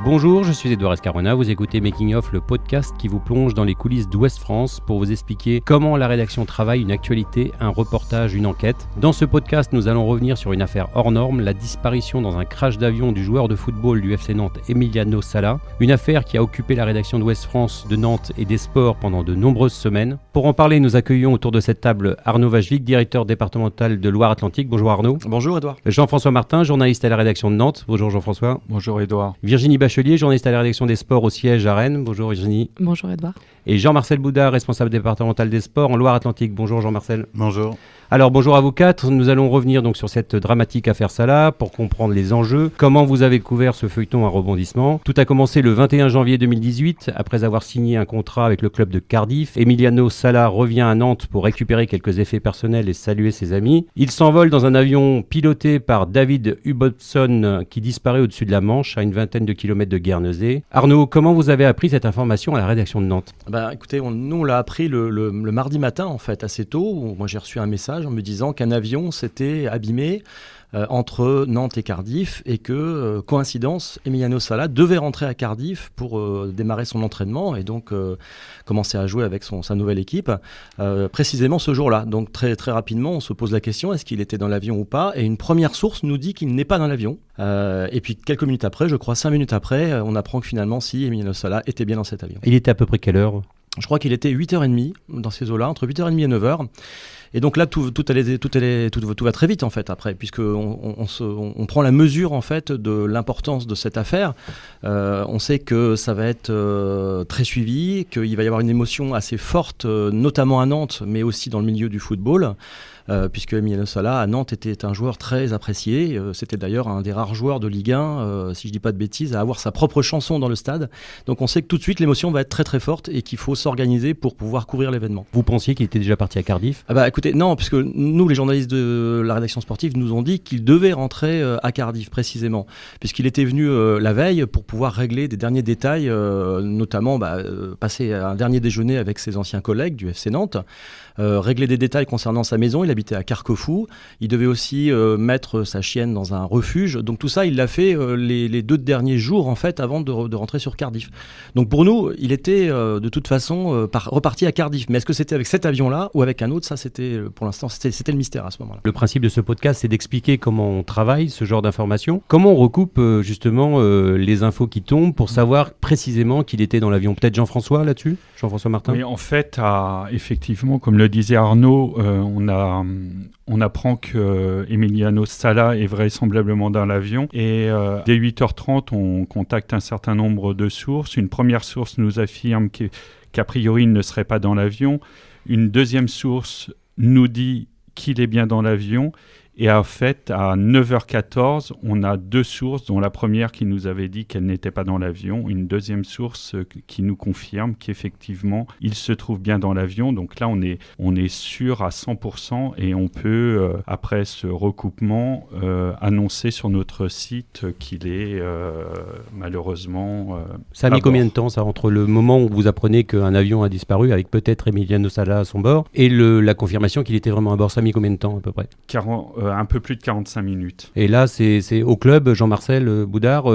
Bonjour, je suis Edouard Escarona, vous écoutez Making of, le podcast qui vous plonge dans les coulisses d'Ouest France pour vous expliquer comment la rédaction travaille une actualité, un reportage, une enquête. Dans ce podcast, nous allons revenir sur une affaire hors norme, la disparition dans un crash d'avion du joueur de football du FC Nantes, Emiliano Sala. Une affaire qui a occupé la rédaction d'Ouest France, de Nantes et des sports pendant de nombreuses semaines. Pour en parler, nous accueillons autour de cette table Arnaud Vajvik, directeur départemental de Loire-Atlantique. Bonjour Arnaud. Bonjour Edouard. Jean-François Martin, journaliste à la rédaction de Nantes. Bonjour Jean-François. Bonjour Edouard. Virginie Bachelier, journaliste à la rédaction des sports au siège à Rennes. Bonjour Virginie. Bonjour Edouard. Et Jean-Marcel Boudard, responsable départemental des sports en Loire-Atlantique. Bonjour Jean-Marcel. Bonjour. Alors bonjour à vous quatre, nous allons revenir donc sur cette dramatique affaire Sala pour comprendre les enjeux, comment vous avez couvert ce feuilleton à rebondissement. Tout a commencé le 21 janvier 2018, après avoir signé un contrat avec le club de Cardiff. Emiliano Sala revient à Nantes pour récupérer quelques effets personnels et saluer ses amis. Il s'envole dans un avion piloté par David Hubotson qui disparaît au-dessus de la Manche, à une vingtaine de kilomètres de Guernesey. Arnaud, comment vous avez appris cette information à la rédaction de Nantes ? Écoutez, nous on l'a appris le mardi matin en fait, assez tôt. Moi j'ai reçu un message en me disant qu'un avion s'était abîmé entre Nantes et Cardiff et que, coïncidence, Emiliano Sala devait rentrer à Cardiff pour démarrer son entraînement et donc commencer à jouer avec sa nouvelle équipe précisément ce jour-là. Donc très, très rapidement, on se pose la question, est-ce qu'il était dans l'avion ou pas ? Et une première source nous dit qu'il n'est pas dans l'avion. Et puis quelques minutes après, je crois 5 minutes après, on apprend que finalement, si Emiliano Sala était bien dans cet avion. Il était à peu près quelle heure ? Je crois qu'il était 8h30 dans ces eaux-là, entre 8h30 et 9h. Et donc là, tout va très vite en fait après, puisqu'on prend la mesure en fait de l'importance de cette affaire. On sait que ça va être très suivi, qu'il va y avoir une émotion assez forte, notamment à Nantes, mais aussi dans le milieu du football. Puisque Emiliano Sala à Nantes était un joueur très apprécié. C'était d'ailleurs un des rares joueurs de Ligue 1, si je ne dis pas de bêtises, à avoir sa propre chanson dans le stade. Donc on sait que tout de suite l'émotion va être très très forte et qu'il faut s'organiser pour pouvoir couvrir l'événement. Vous pensiez qu'il était déjà parti à Cardiff ? Écoutez, non, puisque nous les journalistes de la rédaction sportive nous ont dit qu'il devait rentrer à Cardiff précisément, puisqu'il était venu la veille pour pouvoir régler des derniers détails, notamment passer un dernier déjeuner avec ses anciens collègues du FC Nantes. Régler des détails concernant sa maison, il habitait à Carquefou, il devait aussi mettre sa chienne dans un refuge, donc tout ça il l'a fait les 2 derniers jours en fait avant de rentrer sur Cardiff. Donc pour nous, il était de toute façon reparti à Cardiff, mais est-ce que c'était avec cet avion-là ou avec un autre, ça c'était pour l'instant c'était le mystère à ce moment-là. Le principe de ce podcast, c'est d'expliquer comment on travaille ce genre d'informations, comment on recoupe justement les infos qui tombent pour savoir précisément qu'il était dans l'avion. Peut-être Jean-François là-dessus ? Jean-François Martin ? Oui, en fait, effectivement, comme le disait Arnaud, on apprend que Emiliano Sala est vraisemblablement dans l'avion et dès 8h30, on contacte un certain nombre de sources. Une première source nous affirme qu'a priori, il ne serait pas dans l'avion. Une deuxième source nous dit qu'il est bien dans l'avion. Et en fait, à 9h14, on a 2 sources, dont la première qui nous avait dit qu'elle n'était pas dans l'avion, une deuxième source qui nous confirme qu'effectivement, il se trouve bien dans l'avion. Donc là, on est sûr à 100% et on peut, après ce recoupement, annoncer sur notre site qu'il est malheureusement Ça a mis combien de temps, ça, entre le moment où vous apprenez qu'un avion a disparu, avec peut-être Emiliano Sala à son bord, et la confirmation qu'il était vraiment à bord ? Ça a mis combien de temps, à peu près ? Un peu plus de 45 minutes. Et là, c'est au club, Jean-Marcel Boudard,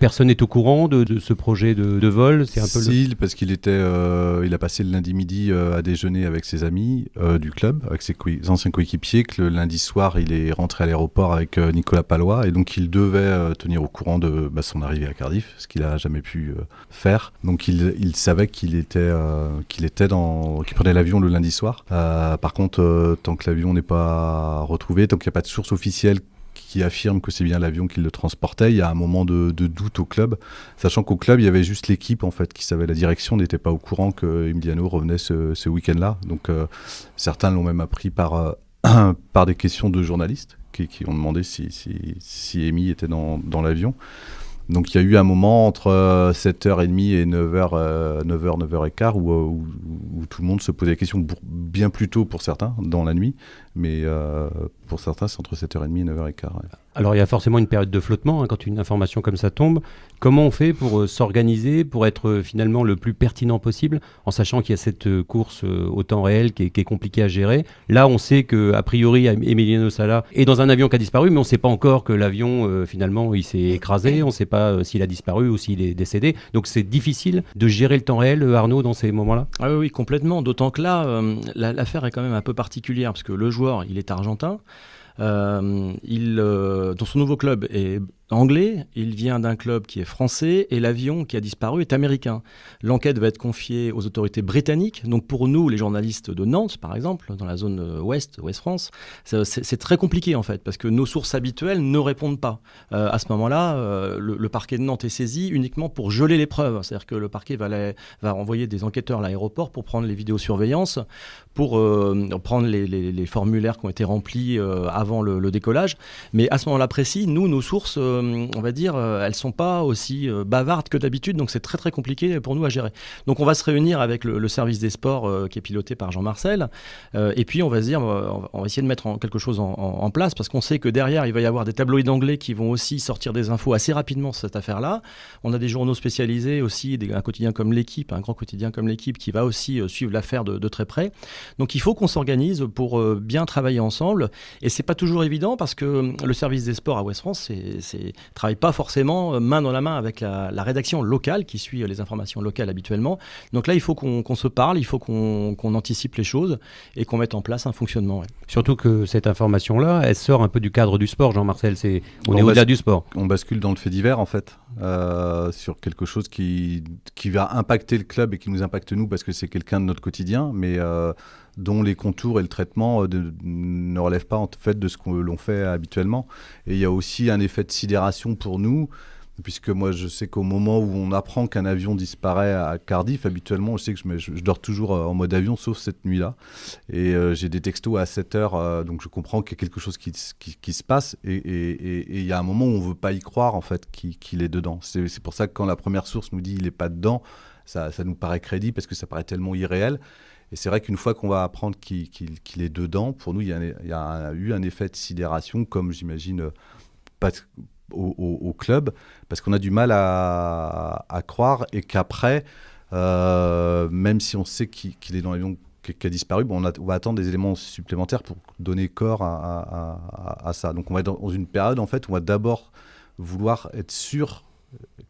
personne n'est au courant de ce projet de vol. C'est un peu parce qu'il il a passé le lundi midi à déjeuner avec ses amis du club, avec ses anciens coéquipiers, que le lundi soir, il est rentré à l'aéroport avec Nicolas Palois, et donc il devait tenir au courant de son arrivée à Cardiff, ce qu'il n'a jamais pu faire. Donc il savait qu'il prenait l'avion le lundi soir. Par contre, tant que l'avion n'est pas retrouvé, tant qu'il n'y a pas de source officielle qui affirme que c'est bien l'avion qui le transportait, il y a un moment de doute au club, sachant qu'au club, il y avait juste l'équipe en fait qui savait, la direction n'était pas au courant que Emiliano revenait ce week-end-là. Donc certains l'ont même appris par des questions de journalistes qui ont demandé si Emi était dans l'avion. Donc il y a eu un moment entre 7h30 et 9h15 où tout le monde se posait la question bien plus tôt pour certains, dans la nuit. Mais pour certains, c'est entre 7h30 et 9h15. Ouais. Alors il y a forcément une période de flottement quand une information comme ça tombe. Comment on fait pour s'organiser, pour être finalement le plus pertinent possible, en sachant qu'il y a cette course au temps réel qui est compliquée à gérer. Là, on sait qu'a priori, Emiliano Sala est dans un avion qui a disparu, mais on ne sait pas encore que l'avion, finalement, il s'est écrasé. On ne sait pas s'il a disparu ou s'il est décédé. Donc c'est difficile de gérer le temps réel, Arnaud, dans ces moments-là. Ah oui, complètement. D'autant que là, l'affaire est quand même un peu particulière, parce que le joueur, il est argentin. Dans son nouveau club est anglais, il vient d'un club qui est français et l'avion qui a disparu est américain. L'enquête va être confiée aux autorités britanniques. Donc pour nous, les journalistes de Nantes, par exemple, dans la zone ouest France, c'est très compliqué en fait, parce que nos sources habituelles ne répondent pas. À ce moment-là, le parquet de Nantes est saisi uniquement pour geler les preuves. C'est-à-dire que le parquet va envoyer des enquêteurs à l'aéroport pour prendre les vidéosurveillances, pour prendre les formulaires qui ont été remplis avant le décollage. Mais à ce moment-là précis, nos sources, on va dire, elles ne sont pas aussi bavardes que d'habitude, donc c'est très très compliqué pour nous à gérer. Donc on va se réunir avec le service des sports qui est piloté par Jean-Marcel, et puis on va se dire, on va essayer de mettre quelque chose en place, parce qu'on sait que derrière, il va y avoir des tabloïds anglais qui vont aussi sortir des infos assez rapidement sur cette affaire-là. On a des journaux spécialisés aussi, un quotidien comme l'Équipe, un grand quotidien comme l'Équipe, qui va aussi suivre l'affaire de très près. Donc il faut qu'on s'organise pour bien travailler ensemble, et c'est pas toujours évident, parce que le service des sports à Ouest France travaille pas forcément main dans la main avec la rédaction locale qui suit les informations locales habituellement. Donc là, il faut qu'on se parle, il faut qu'on anticipe les choses et qu'on mette en place un fonctionnement. Ouais. Surtout que cette information-là, elle sort un peu du cadre du sport, Jean-Marcel. On est au-delà du sport. On bascule dans le fait divers, en fait, sur quelque chose qui va impacter le club et qui nous impacte nous, parce que c'est quelqu'un de notre quotidien, mais dont les contours et le traitement ne relèvent pas en fait de ce que l'on fait habituellement. Et il y a aussi un effet de sidération pour nous, puisque moi je sais qu'au moment où on apprend qu'un avion disparaît à Cardiff, habituellement je sais que je dors toujours en mode avion, sauf cette nuit-là. Et j'ai des textos à 7h, donc je comprends qu'il y a quelque chose qui se passe. Et il y a un moment où on ne veut pas y croire en fait qu'il est dedans. C'est pour ça que quand la première source nous dit qu'il n'est pas dedans, ça nous paraît crédible, parce que ça paraît tellement irréel. Et c'est vrai qu'une fois qu'on va apprendre qu'il est dedans, pour nous, il y a eu un effet de sidération, comme j'imagine pas au club, parce qu'on a du mal à croire, et qu'après, même si on sait qu'il est dans l'avion qui a disparu, on va attendre des éléments supplémentaires pour donner corps à ça. Donc on va être dans une période en fait, où on va d'abord vouloir être sûr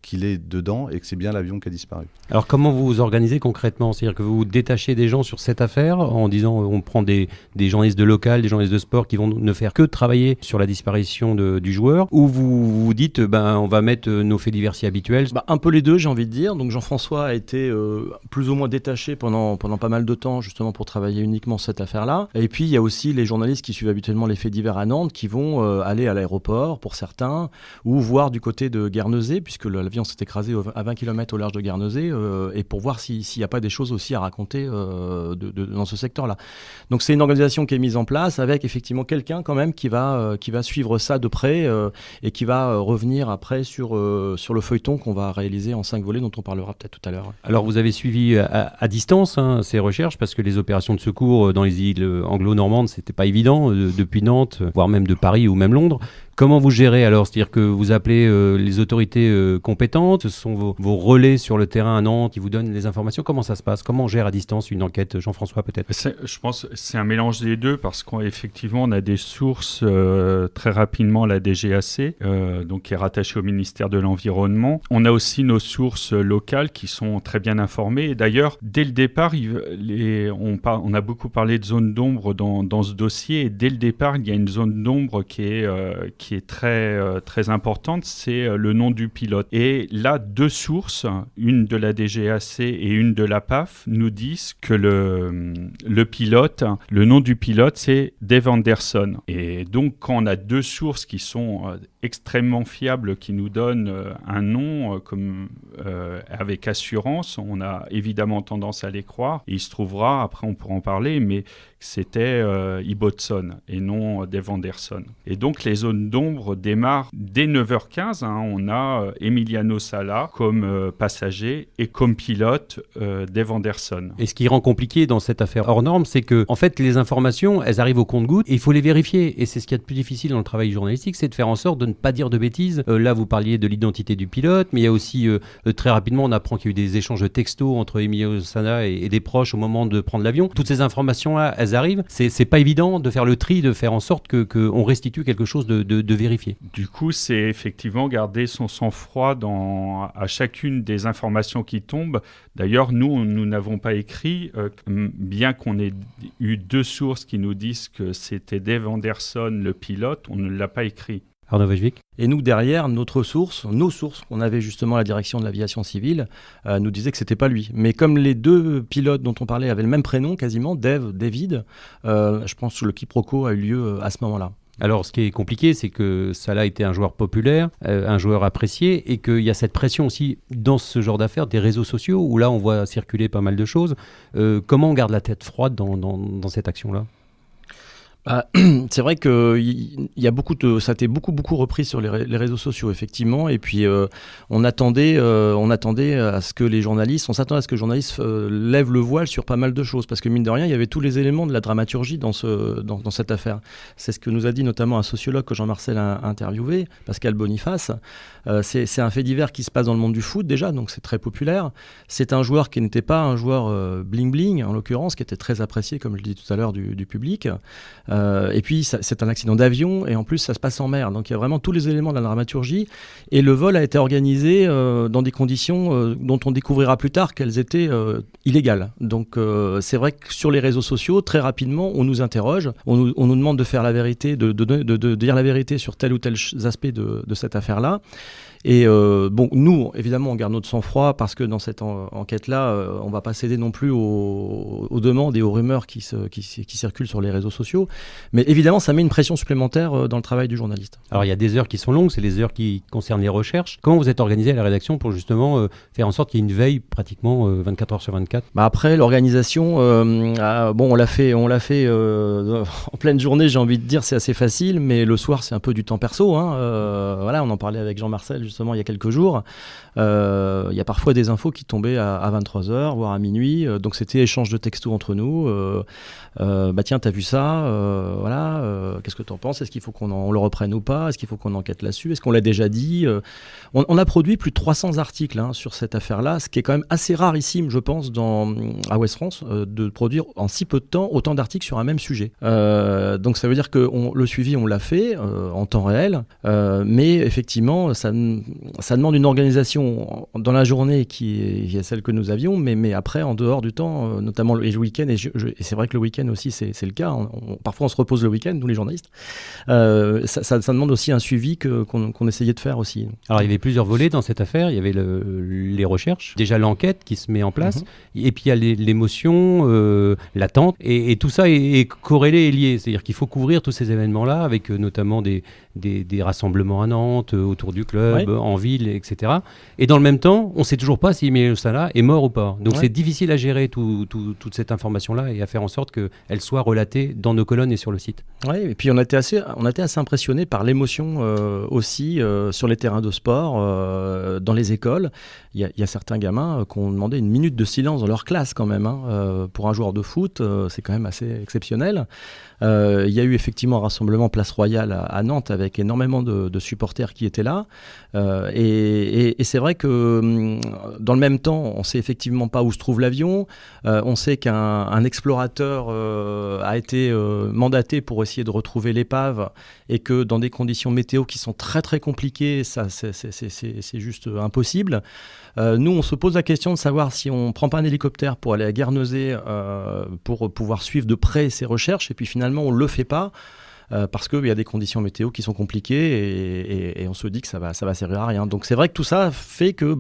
qu'il est dedans et que c'est bien l'avion qui a disparu. Alors comment vous vous organisez concrètement ? C'est-à-dire que vous détachez des gens sur cette affaire en disant on prend des journalistes de local, des journalistes de sport qui vont ne faire que travailler sur la disparition du joueur, ou vous vous dites on va mettre nos faits divers si habituels ? Un peu les deux, j'ai envie de dire. Donc Jean-François a été plus ou moins détaché pendant pas mal de temps, justement pour travailler uniquement cette affaire-là. Et puis il y a aussi les journalistes qui suivent habituellement les faits divers à Nantes, qui vont aller à l'aéroport pour certains, ou voir du côté de Guernesey, puisque l'avion s'est écrasé à 20 km au large de Guernesey, et pour voir s'il n'y a pas des choses aussi à raconter dans ce secteur-là. Donc c'est une organisation qui est mise en place avec effectivement quelqu'un quand même qui va suivre ça de près et qui va revenir après sur le feuilleton qu'on va réaliser en 5 volets, dont on parlera peut-être tout à l'heure. Alors vous avez suivi à distance ces recherches, parce que les opérations de secours dans les îles anglo-normandes, c'était pas évident, depuis Nantes, voire même de Paris ou même Londres. Comment vous gérez alors ? C'est-à-dire que vous appelez les autorités compétentes, ce sont vos relais sur le terrain à Nantes qui vous donnent les informations. Comment ça se passe ? Comment on gère à distance une enquête ? Jean-François, peut-être ? Je pense que c'est un mélange des deux, parce qu'effectivement, on a des sources très rapidement, la DGAC, donc qui est rattachée au ministère de l'Environnement. On a aussi nos sources locales qui sont très bien informées. Et d'ailleurs, dès le départ, on a beaucoup parlé de zone d'ombre dans ce dossier. Et dès le départ, il y a une zone d'ombre qui est très, très importante, c'est le nom du pilote. Et là, 2 sources, une de la DGAC et une de la PAF, nous disent que le pilote, le nom du pilote, c'est Dave Anderson. Et donc, quand on a 2 sources qui sont extrêmement fiables qui nous donnent un nom avec assurance, on a évidemment tendance à les croire. Et il se trouvera, après on pourra en parler, mais c'était Ibbotson et non Dave Anderson. Et donc les zones d'ombre démarrent dès 9h15. On a Emiliano Sala comme passager et comme pilote Dave Anderson. Et ce qui rend compliqué dans cette affaire hors norme, c'est que en fait les informations, elles arrivent au compte-gouttes et il faut les vérifier. Et c'est ce qu'il y a de plus difficile dans le travail journalistique, c'est de faire en sorte de ne pas dire de bêtises. Là, vous parliez de l'identité du pilote, mais il y a aussi très rapidement, on apprend qu'il y a eu des échanges de textos entre Emiliano Sala et des proches au moment de prendre l'avion. Toutes ces informations-là, elles arrivent. C'est pas évident de faire le tri, de faire en sorte qu'on restitue quelque chose de vérifié. Du coup, c'est effectivement garder son sang-froid à chacune des informations qui tombent. D'ailleurs, nous n'avons pas écrit, bien qu'on ait eu 2 sources qui nous disent que c'était Dave Anderson, le pilote, on ne l'a pas écrit. Arnaud Vajvik. Et nous, derrière, nos sources, qu'on avait justement à la direction de l'aviation civile, nous disaient que c'était pas lui. Mais comme les 2 pilotes dont on parlait avaient le même prénom, quasiment, David, je pense que le quiproquo a eu lieu à ce moment-là. Alors, ce qui est compliqué, c'est que Sala était un joueur populaire, un joueur apprécié, et qu'il y a cette pression aussi dans ce genre d'affaires des réseaux sociaux, où là, on voit circuler pas mal de choses. Comment on garde la tête froide dans cette action-là ? C'est vrai que ça a été beaucoup repris sur les réseaux sociaux, effectivement. Et puis on s'attendait à ce que les journalistes lèvent le voile sur pas mal de choses, parce que mine de rien, il y avait tous les éléments de la dramaturgie dans cette affaire. C'est ce que nous a dit notamment un sociologue que Jean-Marcel a interviewé, Pascal Boniface. C'est un fait divers qui se passe dans le monde du foot déjà, donc c'est très populaire. C'est un joueur qui n'était pas un joueur bling-bling, en l'occurrence, qui était très apprécié, comme je l'ai dit tout à l'heure, du public. Et puis c'est un accident d'avion, et en plus ça se passe en mer, donc il y a vraiment tous les éléments de la dramaturgie, et le vol a été organisé dans des conditions dont on découvrira plus tard qu'elles étaient illégales. Donc c'est vrai que sur les réseaux sociaux, très rapidement on nous interroge, on nous demande de faire la vérité, de dire la vérité sur tel ou tel aspect de cette affaire-là. Et nous, évidemment, on garde notre sang-froid, parce que dans cette enquête-là, on ne va pas céder non plus aux demandes et aux rumeurs qui circulent sur les réseaux sociaux. Mais évidemment, ça met une pression supplémentaire dans le travail du journaliste. Alors, il y a des heures qui sont longues, c'est les heures qui concernent les recherches. Comment vous êtes organisé à la rédaction pour justement faire en sorte qu'il y ait une veille pratiquement 24 heures sur 24 ? Après, l'organisation, on l'a fait en pleine journée, j'ai envie de dire, c'est assez facile, mais le soir, c'est un peu du temps perso. Voilà, on en parlait avec Jean-Marcel, justement, il y a quelques jours. Il y a parfois des infos qui tombaient à 23h, voire à minuit. Donc c'était échange de textos entre nous. Tiens, t'as vu ça, qu'est-ce que t'en penses ? Est-ce qu'il faut qu'on le reprenne ou pas ? Est-ce qu'il faut qu'on enquête là-dessus ? Est-ce qu'on l'a déjà dit ? On a produit plus de 300 articles sur cette affaire-là, ce qui est quand même assez rarissime, je pense, à Ouest France, de produire en si peu de temps autant d'articles sur un même sujet. Donc ça veut dire que le suivi, on l'a fait en temps réel, mais effectivement, ça demande une organisation dans la journée qui est celle que nous avions, mais après, en dehors du temps, notamment le week-end, et c'est vrai que le week-end aussi, c'est le cas. Parfois, on se repose le week-end, nous les journalistes. Ça demande aussi un suivi qu'on essayait de faire aussi. Alors, il y avait plusieurs volets dans cette affaire. Il y avait les recherches, déjà l'enquête qui se met en place, et puis il y a l'émotion, l'attente, et tout ça est corrélé et lié. C'est-à-dire qu'il faut couvrir tous ces événements-là, avec notamment des rassemblements à Nantes, autour du club, en ville, etc. Et dans le même temps, on ne sait toujours pas si Emiliano Sala est mort ou pas. Donc c'est difficile à gérer toute cette information-là, et à faire en sorte qu'elle soit relatée dans nos colonnes et sur le site. Oui, et puis on a été assez impressionnés par l'émotion aussi sur les terrains de sport, dans les écoles. Il y a certains gamins qui ont demandé une minute de silence dans leur classe quand même. Pour un joueur de foot, c'est quand même assez exceptionnel. Il y a eu effectivement un rassemblement Place Royale à Nantes avec énormément de supporters qui étaient là. Et c'est vrai que dans le même temps, on ne sait effectivement pas où se trouve l'avion. On sait qu'un explorateur a été mandaté pour essayer de retrouver l'épave, et que dans des conditions météo qui sont très très compliquées, c'est juste impossible. Nous, on se pose la question de savoir si on ne prend pas un hélicoptère pour aller à Guernesey pour pouvoir suivre de près ces recherches, et puis finalement on ne le fait pas. parce qu'il y a des conditions météo qui sont compliquées et on se dit que ça va servir à rien. Donc c'est vrai que tout ça fait que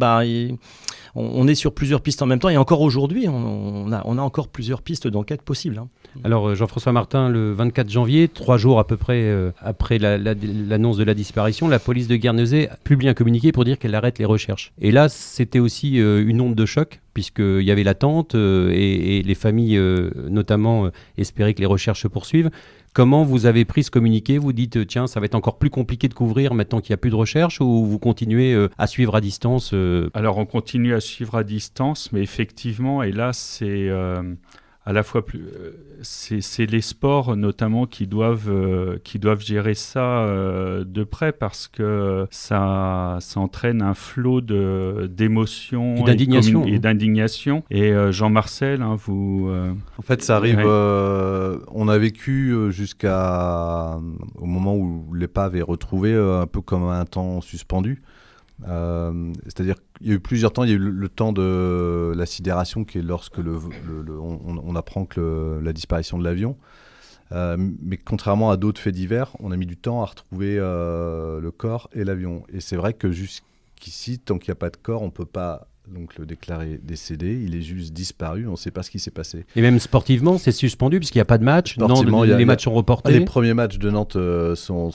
on est sur plusieurs pistes en même temps et encore aujourd'hui, on a encore plusieurs pistes d'enquête possibles. Alors Jean-François Martin, le 24 janvier, 3 jours à peu près après l'annonce de la disparition, la police de Guernesey publie un communiqué pour dire qu'elle arrête les recherches. Et là, c'était aussi une onde de choc, puisqu'il y avait l'attente et les familles, notamment, espéraient que les recherches se poursuivent. Comment vous avez pris ce communiqué ? Vous dites, tiens, ça va être encore plus compliqué de couvrir maintenant qu'il n'y a plus de recherche, ou vous continuez à suivre à distance Alors, on continue à suivre à distance, mais effectivement, et là, c'est à la fois plus, c'est les sports notamment qui doivent gérer ça de près, parce que ça entraîne un flot d'émotions et d'indignation. Et Jean-Marcel, vous... En fait, ça arrive... on a vécu au moment où l'épave est retrouvée, un peu comme un temps suspendu. C'est-à-dire qu'il y a eu plusieurs temps. Il y a eu le temps de la sidération, qui est lorsque on apprend que la disparition de l'avion. Mais contrairement à d'autres faits divers, on a mis du temps à retrouver le corps et l'avion. Et c'est vrai que jusqu'ici, tant qu'il n'y a pas de corps, on ne peut pas donc le déclarer décédé. Il est juste disparu, on ne sait pas ce qui s'est passé. Et même sportivement, c'est suspendu puisqu'il n'y a pas de match. Les matchs sont reportés. Les premiers matchs de Nantes sont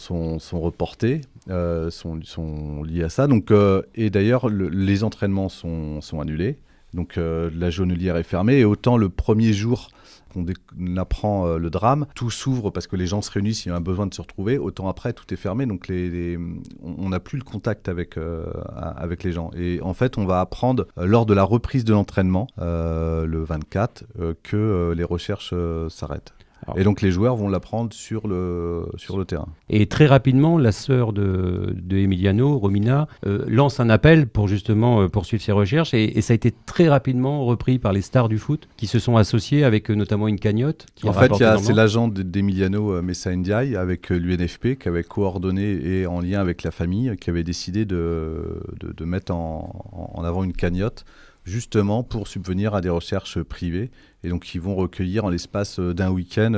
reportés, sont liés à ça. Donc, et d'ailleurs, les entraînements sont annulés. Donc la jaunelière est fermée. Et autant le premier jour qu'on apprend le drame, tout s'ouvre parce que les gens se réunissent, il y a un besoin de se retrouver. Autant après, tout est fermé. Donc on n'a plus le contact avec les gens. Et en fait, on va apprendre lors de la reprise de l'entraînement, le 24, que les recherches s'arrêtent. Et donc les joueurs vont l'apprendre sur le terrain. Et très rapidement, la sœur de Emiliano, Romina, lance un appel pour justement poursuivre ses recherches, et ça a été très rapidement repris par les stars du foot qui se sont associés avec notamment une cagnotte. En fait, c'est l'agent d'Emiliano, Messa Ndiaye, avec l'UNFP, qui avait coordonné et en lien avec la famille, qui avait décidé de mettre en avant une cagnotte, justement pour subvenir à des recherches privées. Et donc, ils vont recueillir en l'espace d'un week-end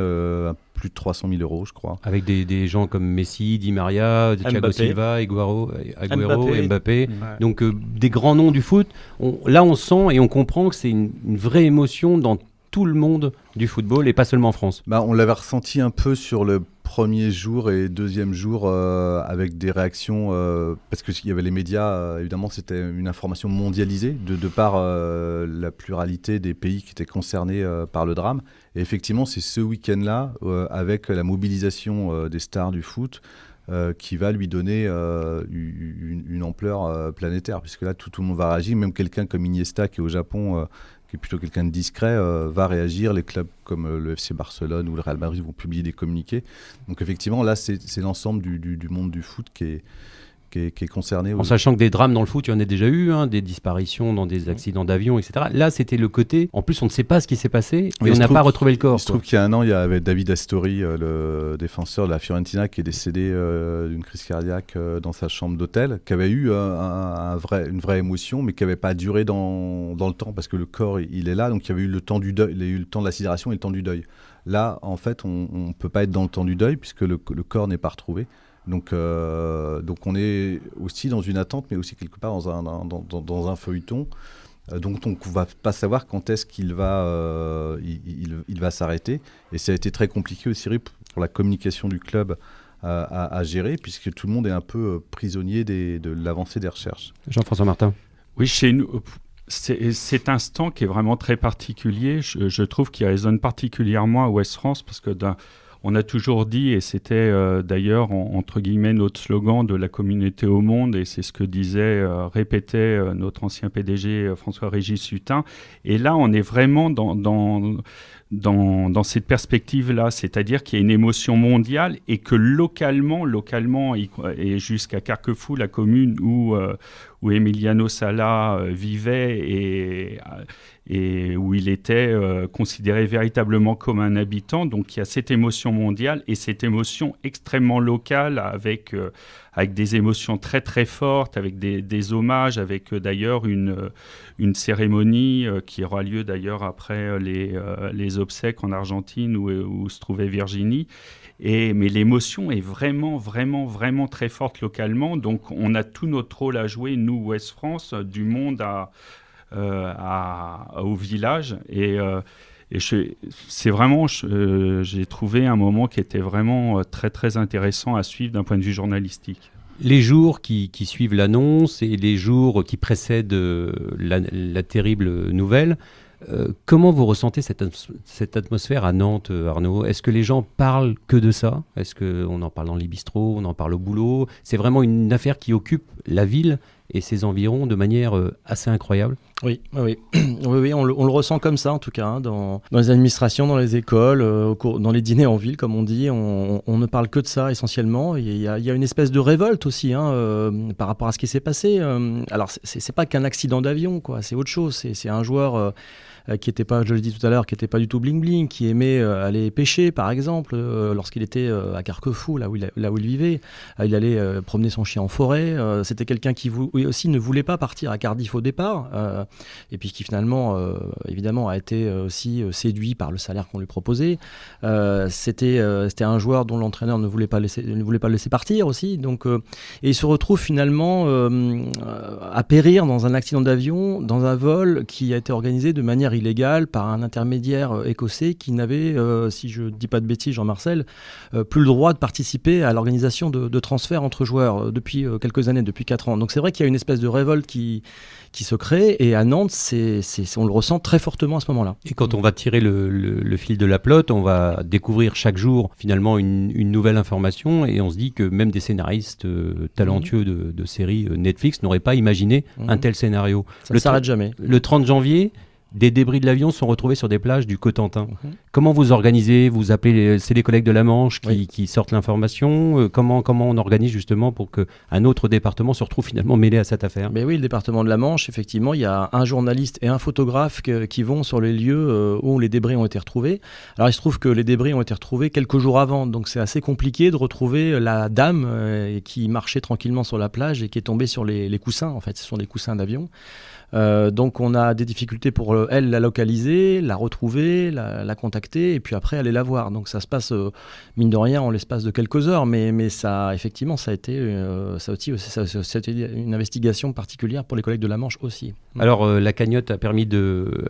plus de 300 000 euros, je crois. Avec des gens comme Messi, Di Maria, Thiago Silva, Agüero, Mbappé. Ouais. Donc, des grands noms du foot. Là, on sent et on comprend que c'est une vraie émotion dans tout le monde du football et pas seulement en France. On l'avait ressenti un peu sur le premier jour et deuxième jour avec des réactions, parce qu'il y avait les médias, évidemment c'était une information mondialisée de par la pluralité des pays qui étaient concernés par le drame. Et effectivement, c'est ce week-end-là, avec la mobilisation des stars du foot, qui va lui donner une ampleur planétaire, puisque là tout le monde va réagir, même quelqu'un comme Iniesta qui est au Japon, qui est plutôt quelqu'un de discret, va réagir. Les clubs comme le FC Barcelone ou le Real Madrid vont publier des communiqués. Donc effectivement, là, c'est l'ensemble du monde du foot qui est concerné. En sachant que des drames dans le foot, il y en a déjà eu, des disparitions dans des accidents d'avion, etc. Là, c'était le côté... En plus, on ne sait pas ce qui s'est passé et on n'a pas retrouvé le corps. Il se trouve qu'il y a un an, il y avait David Astori, le défenseur de la Fiorentina, qui est décédé d'une crise cardiaque dans sa chambre d'hôtel, qui avait eu une vraie émotion, mais qui n'avait pas duré dans le temps, parce que le corps, il est là. Donc, il y avait eu le temps du deuil, il y a eu le temps de la sidération et le temps du deuil. Là, en fait, on ne peut pas être dans le temps du deuil, puisque le corps n'est pas retrouvé. Donc on est aussi dans une attente, mais aussi quelque part dans un feuilleton dont on ne va pas savoir quand est-ce qu'il va, il va s'arrêter. Et ça a été très compliqué aussi pour la communication du club à gérer, puisque tout le monde est un peu prisonnier de l'avancée des recherches. Jean-François Martin. Oui, chez nous... Cet instant qui est vraiment très particulier, je trouve qu'il résonne particulièrement à Ouest-France, parce que on a toujours dit, et c'était d'ailleurs entre guillemets notre slogan de la communauté au monde, et c'est ce que répétait notre ancien PDG François-Régis Hutin. Et là, on est vraiment dans cette perspective-là, c'est-à-dire qu'il y a une émotion mondiale et que localement, et jusqu'à Carquefou, la commune où Emiliano Sala vivait et où il était considéré véritablement comme un habitant. Donc il y a cette émotion mondiale et cette émotion extrêmement locale avec des émotions très très fortes, avec des hommages, avec d'ailleurs une cérémonie qui aura lieu d'ailleurs après les obsèques en Argentine où se trouvait Virginie. Mais l'émotion est vraiment, vraiment, vraiment très forte localement. Donc, on a tout notre rôle à jouer, nous, Ouest France, du monde au village. C'est vraiment, j'ai trouvé un moment qui était vraiment très, très intéressant à suivre d'un point de vue journalistique. Les jours qui suivent l'annonce et les jours qui précèdent la terrible nouvelle, comment vous ressentez cette atmosphère à Nantes, Arnaud ? Est-ce que les gens parlent que de ça ? Est-ce qu'on en parle dans les bistrots, on en parle au boulot ? C'est vraiment une affaire qui occupe la ville et ses environs de manière assez incroyable. Oui, on le ressent comme ça en tout cas, dans les administrations, dans les écoles, dans les dîners en ville, comme on dit, on ne parle que de ça essentiellement. Il y a une espèce de révolte aussi par rapport à ce qui s'est passé. Alors, c'est pas qu'un accident d'avion, quoi, c'est autre chose. C'est un joueur qui n'était pas, je le dis tout à l'heure, qui n'était pas du tout bling-bling, qui aimait aller pêcher, par exemple, lorsqu'il était à Carquefou, là où il vivait. Il allait promener son chien en forêt. C'était quelqu'un qui aussi ne voulait pas partir à Cardiff au départ, et puis qui finalement, évidemment, a été aussi séduit par le salaire qu'on lui proposait. C'était un joueur dont l'entraîneur ne voulait pas le laisser partir aussi. Donc, et il se retrouve finalement à périr dans un accident d'avion, dans un vol qui a été organisé de manière illégale par un intermédiaire écossais qui n'avait, si je ne dis pas de bêtises, Jean-Marcel, plus le droit de participer à l'organisation de transferts entre joueurs depuis quelques années, depuis 4 ans. Donc c'est vrai qu'il y a une espèce de révolte qui se crée, et à Nantes, on le ressent très fortement à ce moment-là. Et quand on va tirer le fil de la pelote, on va découvrir chaque jour finalement une nouvelle information, et on se dit que même des scénaristes talentueux de séries Netflix n'auraient pas imaginé un tel scénario. Ça ne s'arrête jamais. Le 30 janvier, des débris de l'avion sont retrouvés sur des plages du Cotentin. Comment vous organisez ? Vous appelez, c'est les collègues de la Manche qui sortent l'information. Comment on organise justement pour qu'un autre département se retrouve finalement mêlé à cette affaire ? Mais oui, le département de la Manche, effectivement, il y a un journaliste et un photographe qui vont sur les lieux où les débris ont été retrouvés. Alors il se trouve que les débris ont été retrouvés quelques jours avant, donc c'est assez compliqué de retrouver la dame qui marchait tranquillement sur la plage et qui est tombée sur les coussins. En fait, ce sont des coussins d'avion. Donc on a des difficultés pour elle la localiser, la retrouver, la contacter, et puis après aller la voir. Donc ça se passe mine de rien en l'espace de quelques heures, mais ça effectivement ça a été une investigation particulière pour les collègues de la Manche aussi. Alors la cagnotte a permis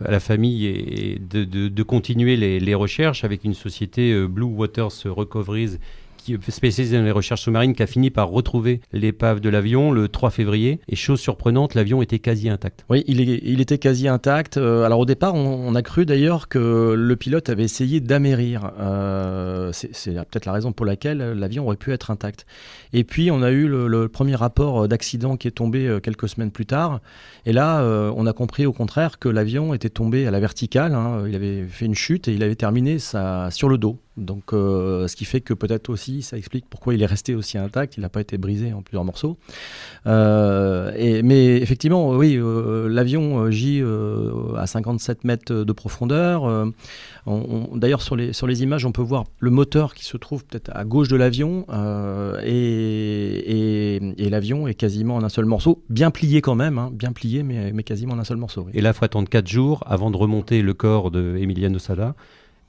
à la famille de continuer les recherches avec une société Blue Waters Recoveries qui est spécialisée dans les recherches sous-marines, qui a fini par retrouver l'épave de l'avion le 3 février. Et chose surprenante, l'avion était quasi intact. Oui, il était quasi intact. Alors au départ, on a cru d'ailleurs que le pilote avait essayé d'amérir. C'est peut-être la raison pour laquelle l'avion aurait pu être intact. Et puis on a eu le premier rapport d'accident qui est tombé quelques semaines plus tard. Et là, on a compris au contraire que l'avion était tombé à la verticale. Il avait fait une chute et il avait terminé sur le dos. Donc, ce qui fait que peut-être aussi, ça explique pourquoi il est resté aussi intact. Il n'a pas été brisé en plusieurs morceaux. Mais effectivement, oui, l'avion gît à 57 mètres de profondeur. D'ailleurs, sur les images, on peut voir le moteur qui se trouve peut-être à gauche de l'avion. Et l'avion est quasiment en un seul morceau. Bien plié quand même, bien plié, mais quasiment en un seul morceau. Oui. Et là, il faut attendre 4 jours avant de remonter le corps de Emiliano Sala,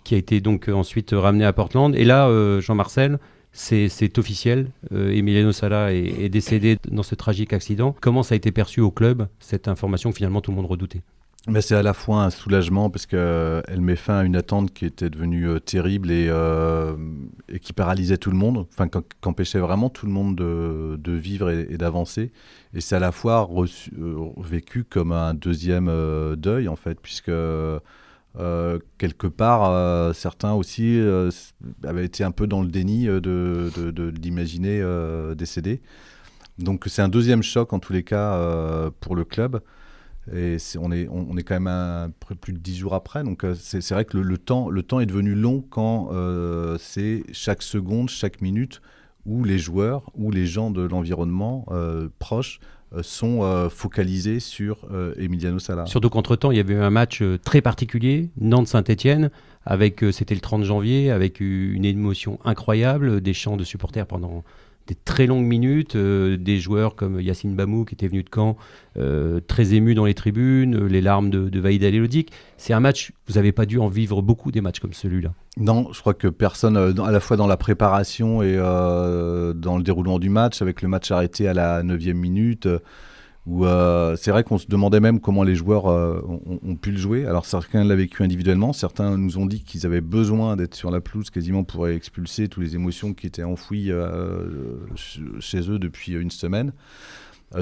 qui a été donc ensuite ramené à Portland. Et là, Jean-Marcel, c'est officiel. Emiliano Sala est décédé dans ce tragique accident. Comment ça a été perçu au club, cette information que finalement tout le monde redoutait ? Mais c'est à la fois un soulagement parce qu'elle met fin à une attente qui était devenue terrible et qui paralysait tout le monde, enfin qu'empêchait vraiment tout le monde de vivre et d'avancer. Et c'est à la fois vécu comme un deuxième deuil en fait, puisque quelque part, certains aussi avaient été un peu dans le déni d'imaginer décédé. Donc c'est un deuxième choc en tous les cas pour le club. Et on est quand même un peu plus de 10 jours après. Donc c'est vrai que le temps est devenu long quand c'est chaque seconde, chaque minute où les joueurs, où les gens de l'environnement proches sont focalisés sur Emiliano Sala. Surtout qu'entre-temps, il y avait eu un match très particulier, Nantes-Saint-Étienne, c'était le 30 janvier, avec une émotion incroyable, des chants de supporters pendant des très longues minutes, des joueurs comme Yacine Bamou qui était venu de Caen, très ému dans les tribunes, les larmes de Vahid Halilhodžić. C'est un match, vous n'avez pas dû en vivre beaucoup des matchs comme celui-là. Non, je crois que personne, à la fois dans la préparation et dans le déroulement du match, avec le match arrêté à la 9e minute, où c'est vrai qu'on se demandait même comment les joueurs ont pu le jouer. Alors certains l'ont vécu individuellement, certains nous ont dit qu'ils avaient besoin d'être sur la pelouse quasiment pour expulser toutes les émotions qui étaient enfouies chez eux depuis une semaine.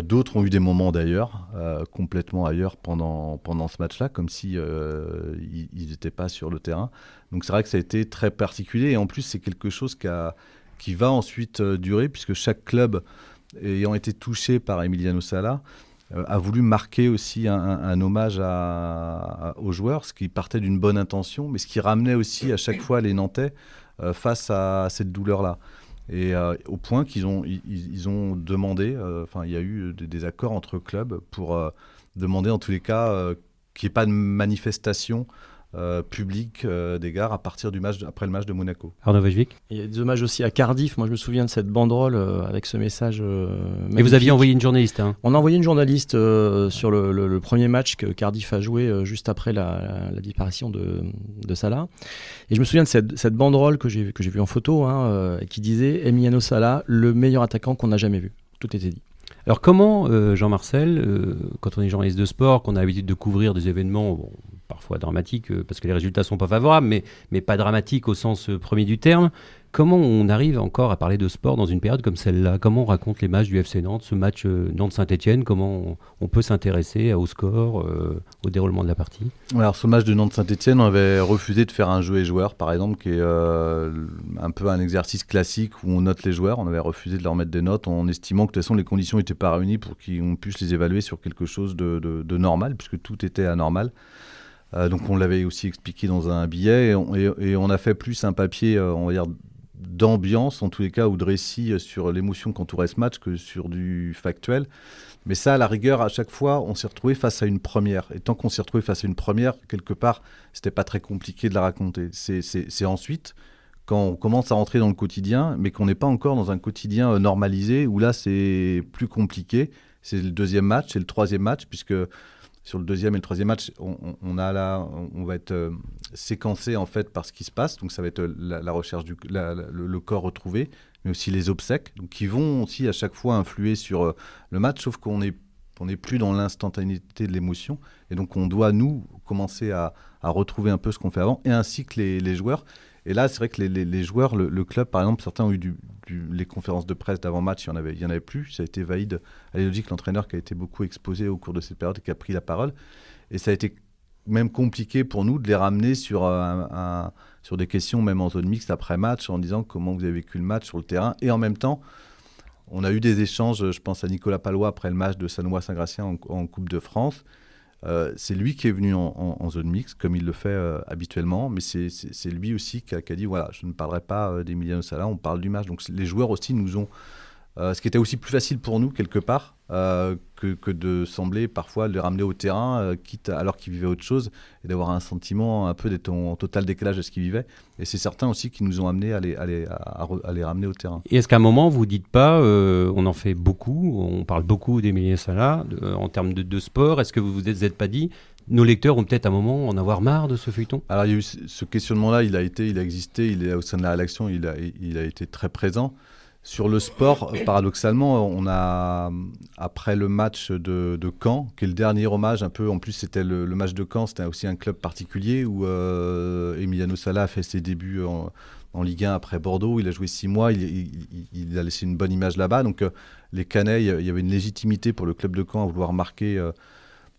D'autres ont eu des moments d'ailleurs, complètement ailleurs pendant ce match-là, comme si ils n'étaient pas sur le terrain. Donc c'est vrai que ça a été très particulier, et en plus c'est quelque chose qui va ensuite durer, puisque chaque club ayant été touché par Emiliano Sala, a voulu marquer aussi un hommage aux joueurs, ce qui partait d'une bonne intention, mais ce qui ramenait aussi à chaque fois les Nantais face à cette douleur-là. Et au point qu'ils ont demandé, il y a eu des accords entre clubs pour demander en tous les cas qu'il n'y ait pas de manifestation public d'égard à partir après le match de Monaco. Arnaud Vajvik. Il y a des hommages aussi à Cardiff. Moi, je me souviens de cette banderole avec ce message magnifique. Et vous aviez envoyé une journaliste, hein. On a envoyé une journaliste sur le premier match que Cardiff a joué juste après la disparition de Salah. Et je me souviens de cette banderole que j'ai vue en photo, qui disait « Emiliano Sala, le meilleur attaquant qu'on n'a jamais vu ». Tout était dit. Alors comment, Jean-Marcel, quand on est journaliste de sport, qu'on a l'habitude de couvrir des événements parfois dramatiques, parce que les résultats ne sont pas favorables, mais pas dramatiques au sens premier du terme, comment on arrive encore à parler de sport dans une période comme celle-là? Comment on raconte les matchs du FC Nantes, ce match Nantes-Saint-Etienne? Comment on peut s'intéresser au score, au déroulement de la partie? Alors ce match de Nantes-Saint-Etienne, on avait refusé de faire un jeu et joueurs, par exemple, qui est un peu un exercice classique où on note les joueurs. On avait refusé de leur mettre des notes en estimant que de toute façon les conditions n'étaient pas réunies pour qu'on puisse les évaluer sur quelque chose de normal, puisque tout était anormal. Donc on l'avait aussi expliqué dans un billet, et on a fait plus un papier, on va dire, d'ambiance en tous les cas, ou de récit sur l'émotion qu'entourait ce match que sur du factuel. Mais ça, à la rigueur, à chaque fois, on s'est retrouvé face à une première. Et tant qu'on s'est retrouvé face à une première, quelque part, c'était pas très compliqué de la raconter. C'est ensuite, quand on commence à rentrer dans le quotidien, mais qu'on n'est pas encore dans un quotidien normalisé, où là, c'est plus compliqué. C'est le deuxième match, c'est le troisième match, puisque sur le deuxième et le troisième match, on va être séquencé en fait par ce qui se passe. Donc ça va être la recherche le corps retrouvé, mais aussi les obsèques, donc qui vont aussi à chaque fois influer sur le match, sauf qu'on n'est plus dans l'instantanéité de l'émotion, et donc on doit nous commencer à retrouver un peu ce qu'on fait avant, et ainsi que les joueurs. Et là, c'est vrai que les joueurs, le club, par exemple, certains ont eu les conférences de presse d'avant-match, il y en avait plus. Ça a été Vahid Halilhodžić, l'entraîneur, qui a été beaucoup exposé au cours de cette période et qui a pris la parole. Et ça a été même compliqué pour nous de les ramener sur des questions, même en zone mixte après-match, en disant comment vous avez vécu le match sur le terrain. Et en même temps, on a eu des échanges, je pense à Nicolas Palois après le match de Sannois-Saint-Gratien en Coupe de France. C'est lui qui est venu en zone mixte, comme il le fait habituellement, mais c'est lui aussi qui a dit, voilà, je ne parlerai pas d'Emiliano Sala, on parle du match. Donc les joueurs aussi nous ont... ce qui était aussi plus facile pour nous, quelque part, que de sembler parfois les ramener au terrain, quitte alors qu'ils vivaient autre chose, et d'avoir un sentiment un peu d'être en total décalage de ce qu'ils vivaient. Et c'est certains aussi qui nous ont amenés à les ramener au terrain. Et est-ce qu'à un moment, vous ne dites pas, on en fait beaucoup, on parle beaucoup d'Emiliano Sala en termes de sport, est-ce que vous vous êtes pas dit, nos lecteurs ont peut-être à un moment en avoir marre de ce feuilleton? Alors il y a eu ce questionnement-là, il a existé, il est au sein de la rédaction, il a été très présent. Sur le sport, paradoxalement, on a, après le match de Caen, qui est le dernier hommage, un peu, en plus c'était le match de Caen, c'était aussi un club particulier où Emiliano Sala a fait ses débuts en Ligue 1 après Bordeaux, il a joué 6 mois, il a laissé une bonne image là-bas, donc les Canet, il y avait une légitimité pour le club de Caen à vouloir marquer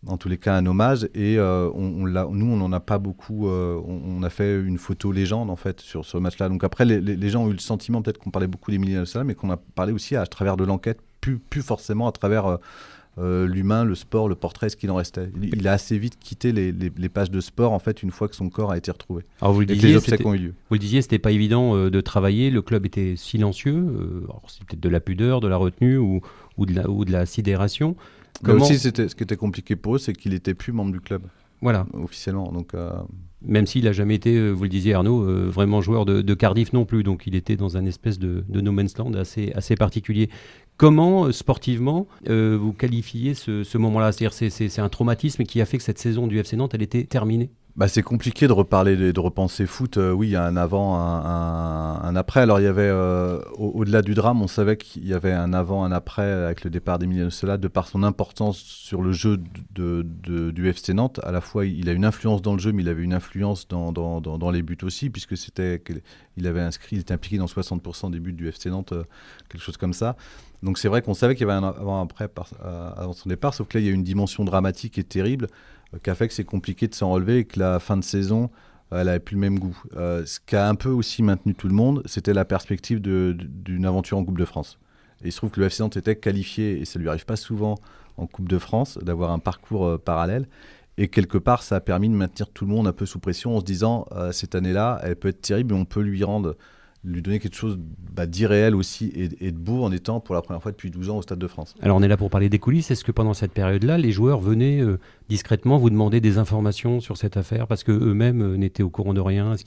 en tous les cas un hommage, et nous on n'en a pas beaucoup, on a fait une photo légende en fait sur ce match-là. Donc après les gens ont eu le sentiment peut-être qu'on parlait beaucoup d'Emiliano Sala, mais qu'on a parlé aussi à travers de l'enquête, plus forcément à travers l'humain, le sport, le portrait, ce qu'il en restait. Il a assez vite quitté les pages de sport en fait une fois que son corps a été retrouvé. Alors vous le disiez, les obsèques ont eu lieu. Vous le disiez, c'était pas évident de travailler, le club était silencieux, alors c'est peut-être de la pudeur, de la retenue ou de la sidération. Mais aussi, ce qui était compliqué pour eux, c'est qu'il n'était plus membre du club. Voilà. officiellement. Donc, Même s'il n'a jamais été, vous le disiez Arnaud, vraiment joueur de Cardiff non plus. Donc il était dans un espèce de no man's land assez particulier. Comment, sportivement, vous qualifiez ce moment-là? C'est-à-dire c'est un traumatisme qui a fait que cette saison du FC Nantes, elle était terminée? c'est compliqué de reparler, de repenser foot. Oui, il y a un avant, un après. Alors, il y avait, au-delà du drame, on savait qu'il y avait un avant, un après avec le départ d'Emiliano Sala, de par son importance sur le jeu du FC Nantes. À la fois, il a une influence dans le jeu, mais il avait une influence dans les buts aussi, puisque il avait inscrit, il était impliqué dans 60% des buts du FC Nantes, quelque chose comme ça. Donc, c'est vrai qu'on savait qu'il y avait un avant, un après avant son départ, sauf que là, il y a une dimension dramatique et terrible qui a fait que c'est compliqué de s'en relever et que la fin de saison, elle n'avait plus le même goût. Ce qui a un peu aussi maintenu tout le monde, c'était la perspective d'une aventure en Coupe de France. Et il se trouve que le FC Nantes était qualifié, et ça ne lui arrive pas souvent en Coupe de France, d'avoir un parcours parallèle. Et quelque part, ça a permis de maintenir tout le monde un peu sous pression en se disant, cette année-là, elle peut être terrible, mais on peut lui donner quelque chose d'irréel aussi et de beau en étant pour la première fois depuis 12 ans au Stade de France. Alors on est là pour parler des coulisses. Est-ce que pendant cette période-là, les joueurs venaient discrètement vous demander des informations sur cette affaire parce qu'eux-mêmes n'étaient au courant de rien? Est-ce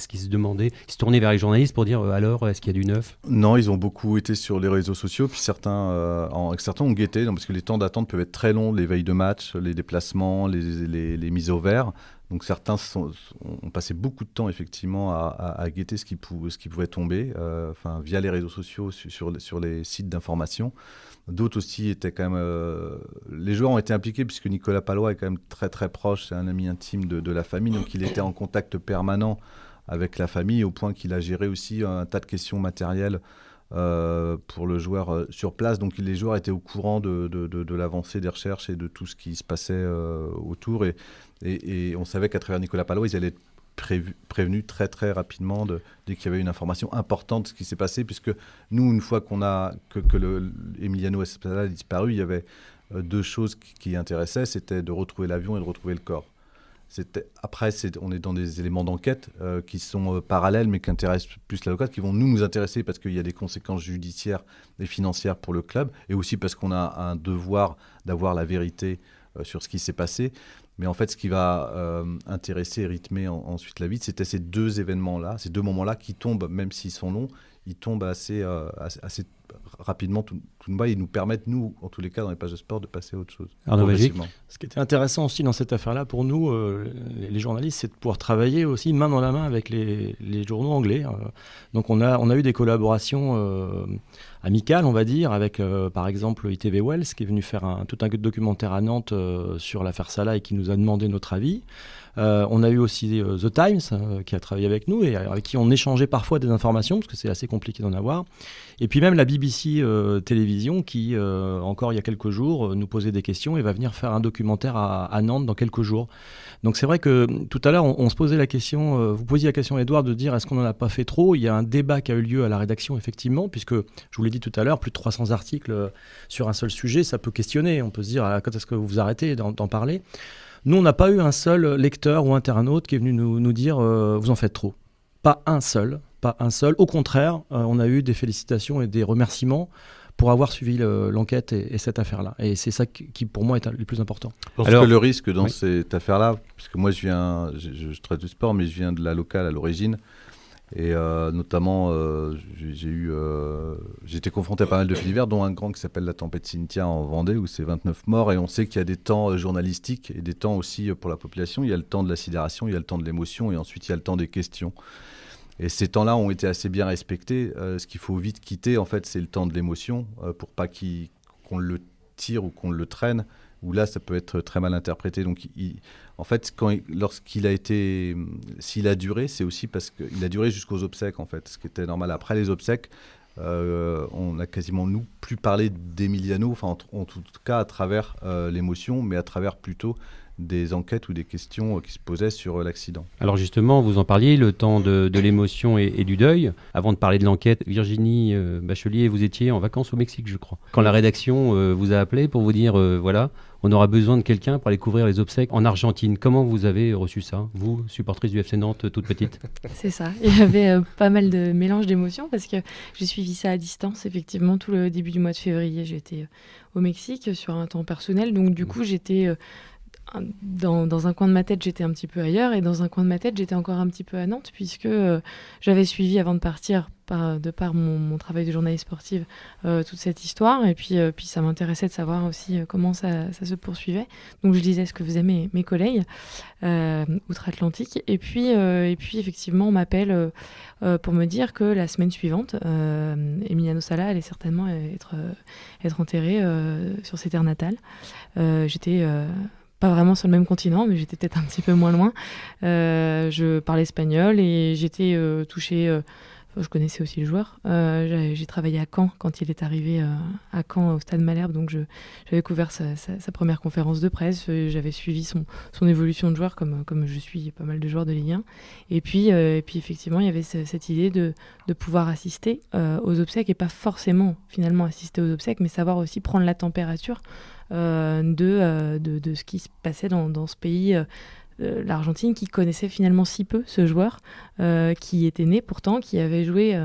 qu'ils se demandaient, ils se tournaient vers les journalistes pour dire alors, est-ce qu'il y a du neuf? Non, ils ont beaucoup été sur les réseaux sociaux, puis certains ont guetté, parce que les temps d'attente peuvent être très longs, les veilles de match, les déplacements, les mises au vert. Donc certains ont passé beaucoup de temps effectivement à guetter ce qui pouvait tomber, via les réseaux sociaux, sur les sites d'information. D'autres aussi étaient quand même... les joueurs ont été impliqués puisque Nicolas Pallois est quand même très très proche, c'est un ami intime de la famille, donc il était en contact permanent avec la famille au point qu'il a géré aussi un tas de questions matérielles pour le joueur sur place. Donc les joueurs étaient au courant de l'avancée des recherches et de tout ce qui se passait autour. Et on savait qu'à travers Nicolas Pallois, ils allaient être prévenus très très rapidement dès qu'il y avait une information importante de ce qui s'est passé, puisque nous, une fois que Emiliano Sala a disparu, il y avait deux choses qui intéressaient, c'était de retrouver l'avion et de retrouver le corps. Après, on est dans des éléments d'enquête qui sont parallèles, mais qui intéressent plus l'avocat, qui vont nous intéresser parce qu'il y a des conséquences judiciaires et financières pour le club, et aussi parce qu'on a un devoir d'avoir la vérité sur ce qui s'est passé. Mais en fait, ce qui va intéresser et rythmer ensuite la vie, c'était ces deux événements-là, ces deux moments-là qui tombent, même s'ils sont longs, ils tombent assez rapidement tout de bas. Ils nous permettent, nous, en tous les cas, dans les pages de sport, de passer à autre chose. Ce qui était intéressant aussi dans cette affaire-là, pour nous, les journalistes, c'est de pouvoir travailler aussi main dans la main avec les journaux anglais. Donc on a eu des collaborations amicales, on va dire, avec par exemple ITV Wells, qui est venu faire tout un documentaire à Nantes sur l'affaire Sala et qui nous a demandé notre avis. On a eu aussi The Times qui a travaillé avec nous et avec qui on échangeait parfois des informations parce que c'est assez compliqué d'en avoir. Et puis même la BBC Télévision qui, encore il y a quelques jours, nous posait des questions et va venir faire un documentaire à Nantes dans quelques jours. Donc c'est vrai que tout à l'heure, on se posait la question, vous posiez la question, Edouard, de dire est-ce qu'on n'en a pas fait trop? Il y a un débat qui a eu lieu à la rédaction, effectivement, puisque, je vous l'ai dit tout à l'heure, plus de 300 articles sur un seul sujet, ça peut questionner. On peut se dire, quand est-ce que vous vous arrêtez d'en parler? Nous, on n'a pas eu un seul lecteur ou internaute qui est venu nous dire vous en faites trop. Pas un seul. Au contraire, on a eu des félicitations et des remerciements pour avoir suivi l'enquête et cette affaire-là. Et c'est ça qui, pour moi, est le plus important. Je pense que le risque dans cette affaire-là, parce que moi, je traite du sport, mais je viens de la locale à l'origine. Et notamment, j'ai été confronté à pas mal de faits divers, dont un grand qui s'appelle la tempête Cynthia en Vendée, où c'est 29 morts. Et on sait qu'il y a des temps journalistiques et des temps aussi pour la population. Il y a le temps de la sidération, il y a le temps de l'émotion, et ensuite il y a le temps des questions. Et ces temps-là ont été assez bien respectés. Ce qu'il faut vite quitter, en fait, c'est le temps de l'émotion, pour pas qu'on le tire ou qu'on le traîne, où là, ça peut être très mal interprété. Donc, en fait, s'il a duré, c'est aussi parce qu'il a duré jusqu'aux obsèques, en fait, ce qui était normal. Après les obsèques, on a quasiment, nous, plus parlé d'Emiliano, en tout cas à travers l'émotion, mais à travers plutôt des enquêtes ou des questions qui se posaient sur l'accident. Alors justement, vous en parliez, le temps de l'émotion et du deuil. Avant de parler de l'enquête, Virginie Bachelier, vous étiez en vacances au Mexique, je crois. Quand la rédaction vous a appelé pour vous dire, voilà, on aura besoin de quelqu'un pour aller couvrir les obsèques en Argentine. Comment vous avez reçu ça, vous, supportrice du FC Nantes, toute petite? C'est ça. Il y avait pas mal de mélange d'émotions parce que j'ai suivi ça à distance. Effectivement, tout le début du mois de février, j'étais au Mexique sur un temps personnel. Donc du coup, j'étais dans un coin de ma tête, j'étais un petit peu ailleurs, et dans un coin de ma tête, j'étais encore un petit peu à Nantes, puisque j'avais suivi avant de partir, de par mon travail de journaliste sportive, toute cette histoire, et puis ça m'intéressait de savoir aussi comment ça se poursuivait. Donc je lisais ce que faisaient mes collègues outre-Atlantique, et puis effectivement on m'appelle pour me dire que la semaine suivante, Emiliano Sala allait certainement être enterré sur ses terres natales. J'étais pas vraiment sur le même continent, mais j'étais peut-être un petit peu moins loin. Je parlais espagnol et j'étais touchée. Je connaissais aussi le joueur. J'ai travaillé à Caen quand il est arrivé à Caen au Stade Malherbe, donc j'avais couvert sa première conférence de presse. J'avais suivi son évolution de joueur comme je suis pas mal de joueurs de Ligue 1. Et puis effectivement, il y avait cette idée de pouvoir assister aux obsèques, et pas forcément finalement assister aux obsèques, mais savoir aussi prendre la température de ce qui se passait dans ce pays, l'Argentine, qui connaissait finalement si peu ce joueur, qui était né pourtant, qui avait joué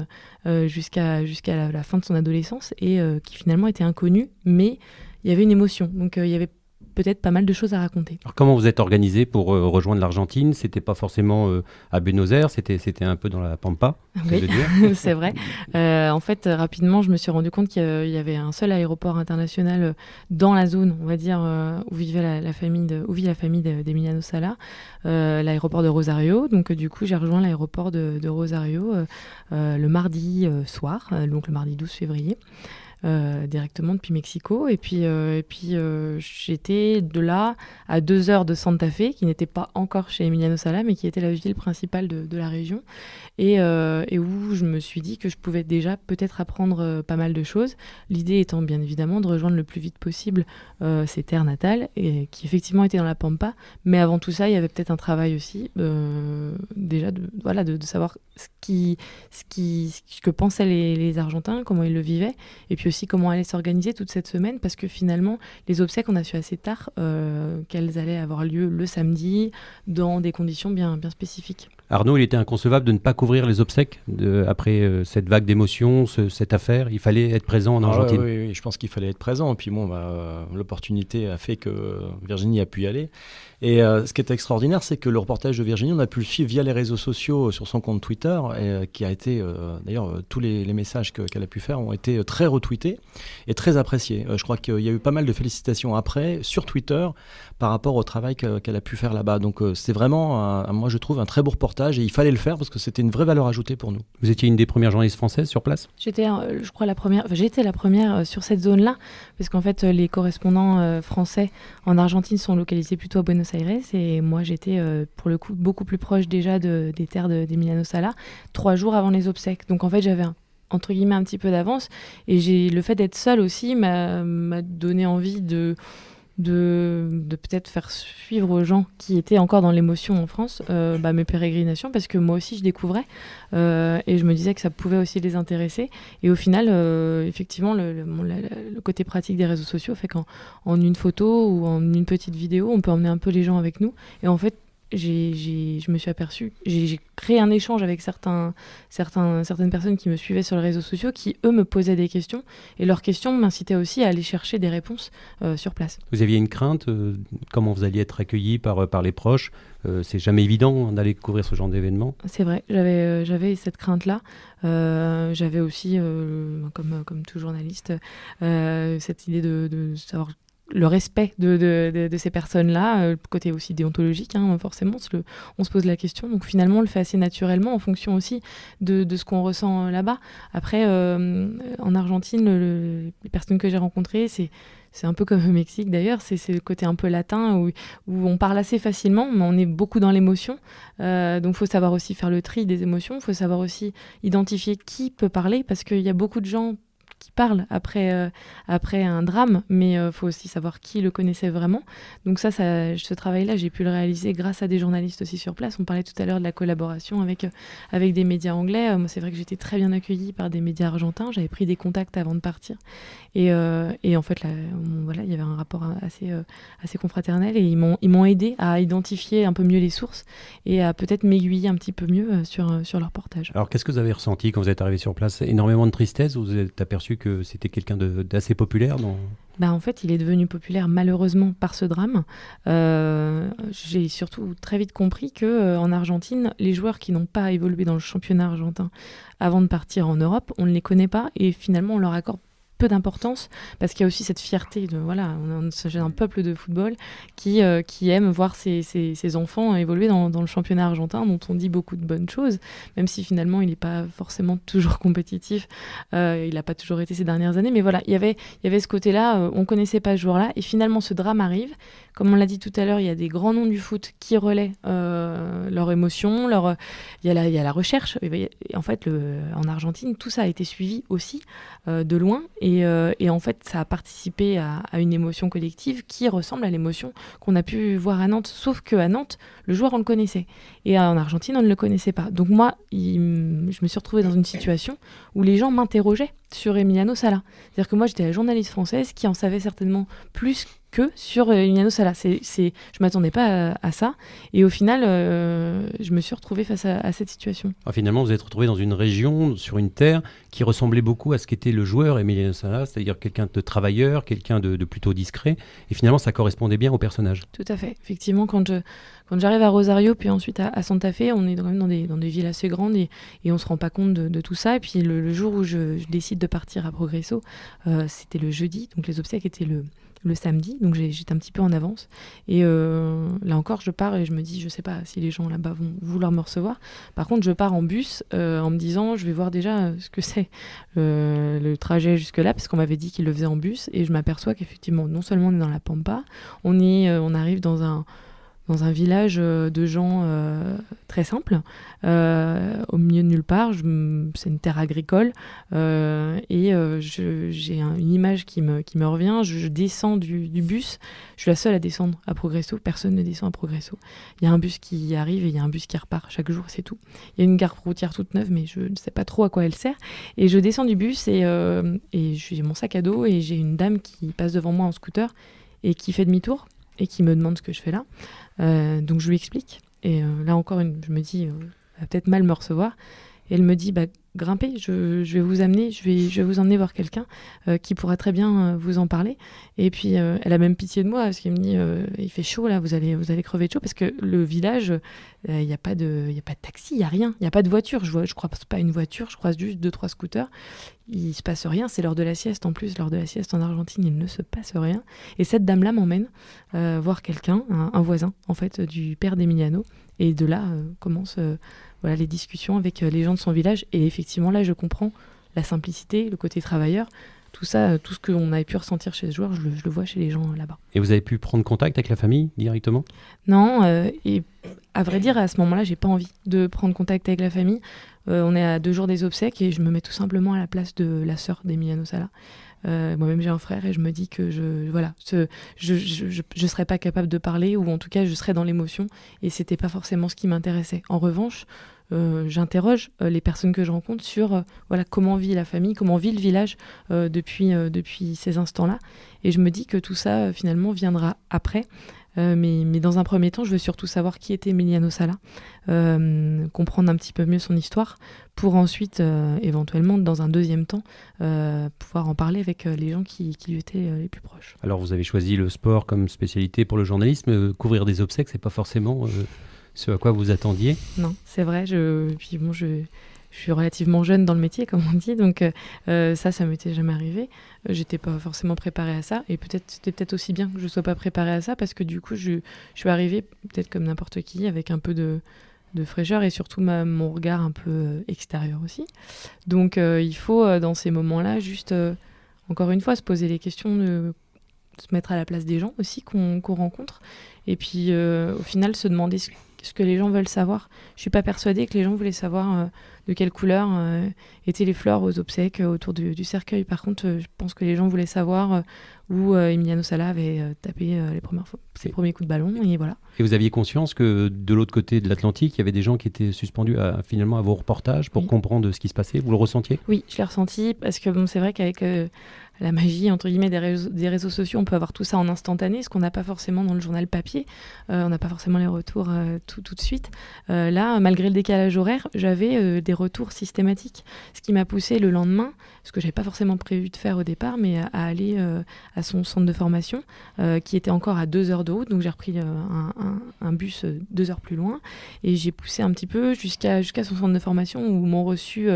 jusqu'à la fin de son adolescence, et qui finalement était inconnu, mais il y avait une émotion. Donc il y avait peut-être pas mal de choses à raconter. Alors, comment vous êtes organisé pour rejoindre l'Argentine? C'était pas forcément à Buenos Aires, c'était un peu dans la Pampa. Oui, c'est vrai. En fait, rapidement, je me suis rendu compte qu'il y avait un seul aéroport international dans la zone, on va dire, où vit la famille d'Emiliano Sala, l'aéroport de Rosario. Donc, du coup, j'ai rejoint l'aéroport de Rosario le mardi soir, donc le mardi 12 février. Directement depuis Mexico, et puis j'étais de là à 2 heures de Santa Fe, qui n'était pas encore chez Emiliano Sala, mais qui était la ville principale de la région, et où je me suis dit que je pouvais déjà peut-être apprendre pas mal de choses, l'idée étant bien évidemment de rejoindre le plus vite possible ses terres natales, et qui effectivement étaient dans la Pampa, mais avant tout ça il y avait peut-être un travail aussi déjà de savoir ce que pensaient les Argentins, comment ils le vivaient, et puis aussi comment allait s'organiser toute cette semaine, parce que finalement les obsèques, on a su assez tard qu'elles allaient avoir lieu le samedi dans des conditions bien spécifiques. Arnaud, il était inconcevable de ne pas couvrir les obsèques après cette vague d'émotions, cette affaire. Il fallait être présent en Argentine. Oui, je pense qu'il fallait être présent. Et puis bon, l'opportunité a fait que Virginie a pu y aller. Et ce qui est extraordinaire, c'est que le reportage de Virginie, on a pu le suivre via les réseaux sociaux sur son compte Twitter, et qui a été, d'ailleurs, tous les messages qu'elle a pu faire ont été très retweetés et très appréciés. Je crois qu'il y a eu pas mal de félicitations après sur Twitter par rapport au travail qu'elle a pu faire là-bas. Donc c'est vraiment, moi je trouve, un très beau reportage, et il fallait le faire parce que c'était une vraie valeur ajoutée pour nous. Vous étiez une des premières journalistes françaises sur place? J'étais, je crois, j'étais la première sur cette zone-là, parce qu'en fait les correspondants français en Argentine sont localisés plutôt à Buenos Aires, et moi j'étais pour le coup beaucoup plus proche déjà des terres d'Emiliano Sala, 3 jours avant les obsèques. Donc en fait j'avais entre guillemets un petit peu d'avance, et le fait d'être seule aussi m'a donné envie de peut-être faire suivre aux gens qui étaient encore dans l'émotion en France mes pérégrinations, parce que moi aussi je découvrais, et je me disais que ça pouvait aussi les intéresser. Et au final, effectivement, le côté pratique des réseaux sociaux fait qu'en une photo ou en une petite vidéo, on peut emmener un peu les gens avec nous. Et en fait, je me suis aperçue, j'ai créé un échange avec certaines personnes qui me suivaient sur les réseaux sociaux, qui eux me posaient des questions, et leurs questions m'incitaient aussi à aller chercher des réponses sur place. Vous aviez une crainte, comment vous alliez être accueillis par les proches? C'est jamais évident d'aller couvrir ce genre d'événement. C'est vrai, j'avais cette crainte-là. J'avais aussi, comme tout journaliste, cette idée de savoir le respect de ces personnes-là, le côté aussi déontologique, forcément, on se pose la question. Donc finalement, on le fait assez naturellement en fonction aussi de ce qu'on ressent là-bas. Après, en Argentine, les personnes que j'ai rencontrées, c'est un peu comme au Mexique d'ailleurs, c'est le côté un peu latin où on parle assez facilement, mais on est beaucoup dans l'émotion. Donc il faut savoir aussi faire le tri des émotions, il faut savoir aussi identifier qui peut parler, parce qu'il y a beaucoup de gens qui parle après un drame, mais il faut aussi savoir qui le connaissait vraiment. Donc ce travail-là, j'ai pu le réaliser grâce à des journalistes aussi sur place. On parlait tout à l'heure de la collaboration avec des médias anglais. Moi, c'est vrai que j'étais très bien accueillie par des médias argentins. J'avais pris des contacts avant de partir. Et en fait, il y avait un rapport assez confraternel, et ils m'ont aidé à identifier un peu mieux les sources et à peut-être m'aiguiller un petit peu mieux sur leur reportage. Alors, qu'est-ce que vous avez ressenti quand vous êtes arrivé sur place? Énormément de tristesse? Vous vous êtes aperçu que c'était quelqu'un d'assez populaire En fait, il est devenu populaire malheureusement par ce drame. J'ai surtout très vite compris qu'en Argentine, les joueurs qui n'ont pas évolué dans le championnat argentin avant de partir en Europe, on ne les connaît pas et finalement on leur accorde peu d'importance parce qu'il y a aussi cette fierté de on est un peuple de football qui aime voir ses enfants évoluer dans le championnat argentin dont on dit beaucoup de bonnes choses, même si finalement il n'est pas forcément toujours compétitif, il n'a pas toujours été ces dernières années, mais voilà, il y avait ce côté-là, on connaissait pas ce joueur-là et finalement ce drame arrive. Comme on l'a dit tout à l'heure, il y a des grands noms du foot qui relaient leurs émotions, il y a la recherche. Et en fait, en Argentine, tout ça a été suivi aussi de loin. Et en fait, ça a participé à une émotion collective qui ressemble à l'émotion qu'on a pu voir à Nantes. Sauf qu'à Nantes, le joueur, on le connaissait. Et en Argentine, on ne le connaissait pas. Donc moi, je me suis retrouvée dans une situation où les gens m'interrogeaient sur Emiliano Sala. C'est-à-dire que moi, j'étais la journaliste française qui en savait certainement plus que sur Emiliano Sala. Je ne m'attendais pas à ça. Et au final, je me suis retrouvée face à cette situation. Alors finalement, vous êtes retrouvé dans une région, sur une terre, qui ressemblait beaucoup à ce qu'était le joueur Emiliano Sala, c'est-à-dire quelqu'un de travailleur, quelqu'un de plutôt discret. Et finalement, ça correspondait bien au personnage. Tout à fait. Effectivement, quand j'arrive à Rosario, puis ensuite à Santa Fe, on est quand même dans des villes assez grandes et on ne se rend pas compte de tout ça. Et puis le jour où je décide de partir à Progresso, c'était le jeudi, donc les obsèques étaient le samedi, donc j'étais un petit peu en avance. Et là encore, je pars et je me dis, je sais pas si les gens là-bas vont vouloir me recevoir. Par contre, je pars en bus en me disant, je vais voir déjà ce que c'est le trajet jusque-là, parce qu'on m'avait dit qu'il le faisait en bus. Et je m'aperçois qu'effectivement, non seulement on est dans la Pampa, on arrive dans un village de gens très simples, au milieu de nulle part. C'est une terre agricole et j'ai une image qui me revient. Je descends du bus. Je suis la seule à descendre à Progresso. Personne ne descend à Progresso. Il y a un bus qui arrive et il y a un bus qui repart chaque jour, c'est tout. Il y a une gare routière toute neuve, mais je ne sais pas trop à quoi elle sert. Et je descends du bus et j'ai mon sac à dos et j'ai une dame qui passe devant moi en scooter et qui fait demi-tour et qui me demande ce que je fais là. Donc je lui explique. Et là encore, je me dis, elle va peut-être mal me recevoir. Et elle me dit, grimpez, je vais vous amener, je vais vous emmener voir quelqu'un qui pourra très bien vous en parler. Et puis elle a même pitié de moi parce qu'elle me dit, il fait chaud là, vous allez crever de chaud parce que le village, il n'y a pas de taxi, il n'y a rien, il n'y a pas de voiture. Je croise pas une voiture, je croise juste 2-3 scooters. Il se passe rien, c'est l'heure de la sieste. En plus, l'heure de la sieste en Argentine, il ne se passe rien. Et cette dame-là m'emmène voir quelqu'un, un voisin en fait du père d'Emiliano. Et de là commencent les discussions avec les gens de son village. Et effectivement, là, je comprends la simplicité, le côté travailleur. Tout ça, tout ce qu'on avait pu ressentir chez ce joueur, je le vois chez les gens là-bas. Et vous avez pu prendre contact avec la famille directement ? Non, et à vrai dire, à ce moment-là, j'ai pas envie de prendre contact avec la famille. On est à 2 jours des obsèques et je me mets tout simplement à la place de la sœur d'Emiliano Sala. Moi-même j'ai un frère et je me dis que je serais pas capable de parler, ou en tout cas je serais dans l'émotion, et c'était pas forcément ce qui m'intéressait. En revanche, j'interroge les personnes que je rencontre sur comment vit la famille, comment vit le village depuis ces instants-là, et je me dis que tout ça finalement viendra après. Mais dans un premier temps, je veux surtout savoir qui était Emiliano Sala, comprendre un petit peu mieux son histoire, pour ensuite, éventuellement, dans un deuxième temps, pouvoir en parler avec les gens qui lui étaient les plus proches. Alors, vous avez choisi le sport comme spécialité pour le journalisme. Couvrir des obsèques, c'est pas forcément ce à quoi vous attendiez ? Non, c'est vrai. Je suis relativement jeune dans le métier, comme on dit, donc ça m'était jamais arrivé. J'étais pas forcément préparée à ça, et c'était peut-être aussi bien que je sois pas préparée à ça, parce que du coup, je suis arrivée, peut-être comme n'importe qui, avec un peu de fraîcheur, et surtout mon regard un peu extérieur aussi. Donc il faut, dans ces moments-là, juste, encore une fois, se poser les questions, se mettre à la place des gens aussi qu'on rencontre, et puis au final, se demander ce que les gens veulent savoir. Je suis pas persuadée que les gens voulaient savoir de quelle couleur étaient les fleurs aux obsèques autour du cercueil. Par contre, je pense que les gens voulaient savoir où Emiliano Sala avait tapé ses premiers coups de ballon, et voilà. Et vous aviez conscience que de l'autre côté de l'Atlantique, il y avait des gens qui étaient suspendus finalement à vos reportages pour comprendre ce qui se passait ? Vous le ressentiez ? Oui, je l'ai ressenti, parce que c'est vrai qu'avec la magie entre guillemets des réseaux sociaux. On peut avoir tout ça en instantané, ce qu'on n'a pas forcément dans le journal papier. On n'a pas forcément les retours tout de suite. Là, malgré le décalage horaire, j'avais des retours systématiques, ce qui m'a poussé le lendemain, ce que j'avais pas forcément prévu de faire au départ, mais à aller à son centre de formation, qui était encore à 2 heures de route. Donc j'ai repris un bus 2 heures plus loin et j'ai poussé un petit peu jusqu'à son centre de formation où m'ont reçu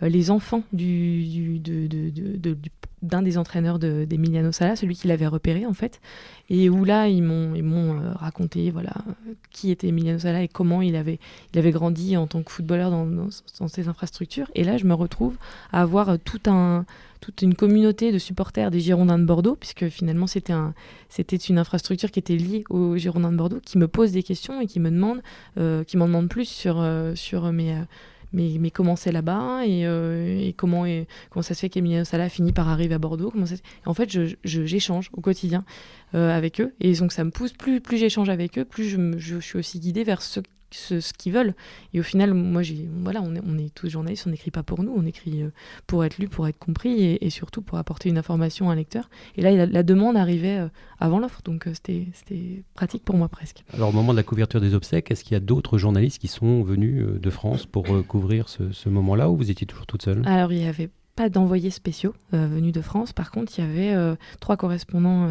les enfants d'un des entraîneurs d'Emiliano Sala, celui qui l'avait repéré en fait, et où là ils m'ont raconté voilà qui était Emiliano Sala et comment il avait grandi en tant que footballeur dans ces infrastructures. Et là je me retrouve à avoir toute une communauté de supporters des Girondins de Bordeaux, puisque finalement c'était une infrastructure qui était liée aux Girondins de Bordeaux, qui me posent des questions et qui m'en demandent plus sur mais comment c'est là-bas et comment ça se fait qu'Emiliano Sala finit par arriver à Bordeaux. En fait, j'échange au quotidien avec eux, et donc ça me pousse, plus j'échange avec eux, plus je suis aussi guidée vers ce qu'ils veulent. Et au final, moi, on est tous journalistes, on n'écrit pas pour nous, on écrit pour être lu, pour être compris, et surtout pour apporter une information à un lecteur. Et là, la demande arrivait avant l'offre, donc c'était pratique pour moi presque. Alors au moment de la couverture des obsèques, est-ce qu'il y a d'autres journalistes qui sont venus de France pour couvrir ce moment-là, ou vous étiez toujours toute seule ? Alors il n'y avait pas d'envoyés spéciaux venus de France. Par contre, il y avait 3 correspondants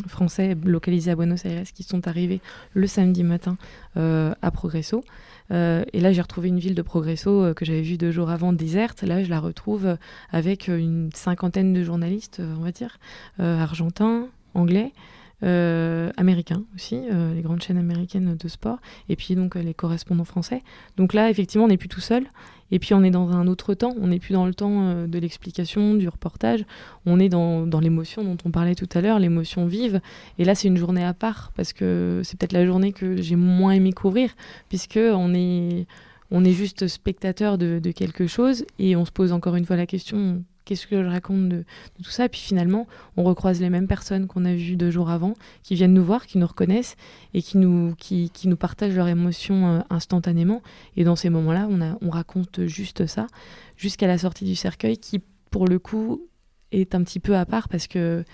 français localisés à Buenos Aires qui sont arrivés le samedi matin à Progresso. Et là, j'ai retrouvé une ville de Progresso que j'avais vue 2 jours avant, déserte. Là, je la retrouve avec une 50aine de journalistes, on va dire, argentins, anglais, américains aussi, les grandes chaînes américaines de sport, et puis donc les correspondants français. Donc là, effectivement, on n'est plus tout seul. Et puis on est dans un autre temps, on n'est plus dans le temps de l'explication, du reportage, on est dans l'émotion dont on parlait tout à l'heure, l'émotion vive. Et là c'est une journée à part, parce que c'est peut-être la journée que j'ai moins aimé couvrir, puisque on est juste spectateur de quelque chose, et on se pose encore une fois la question, qu'est-ce que je raconte de tout ça? Et puis finalement, on recroise les mêmes personnes qu'on a vues 2 jours avant, qui viennent nous voir, qui nous reconnaissent et qui nous partagent leurs émotions instantanément. Et dans ces moments-là, on raconte juste ça, jusqu'à la sortie du cercueil, qui pour le coup est un petit peu à part, parce que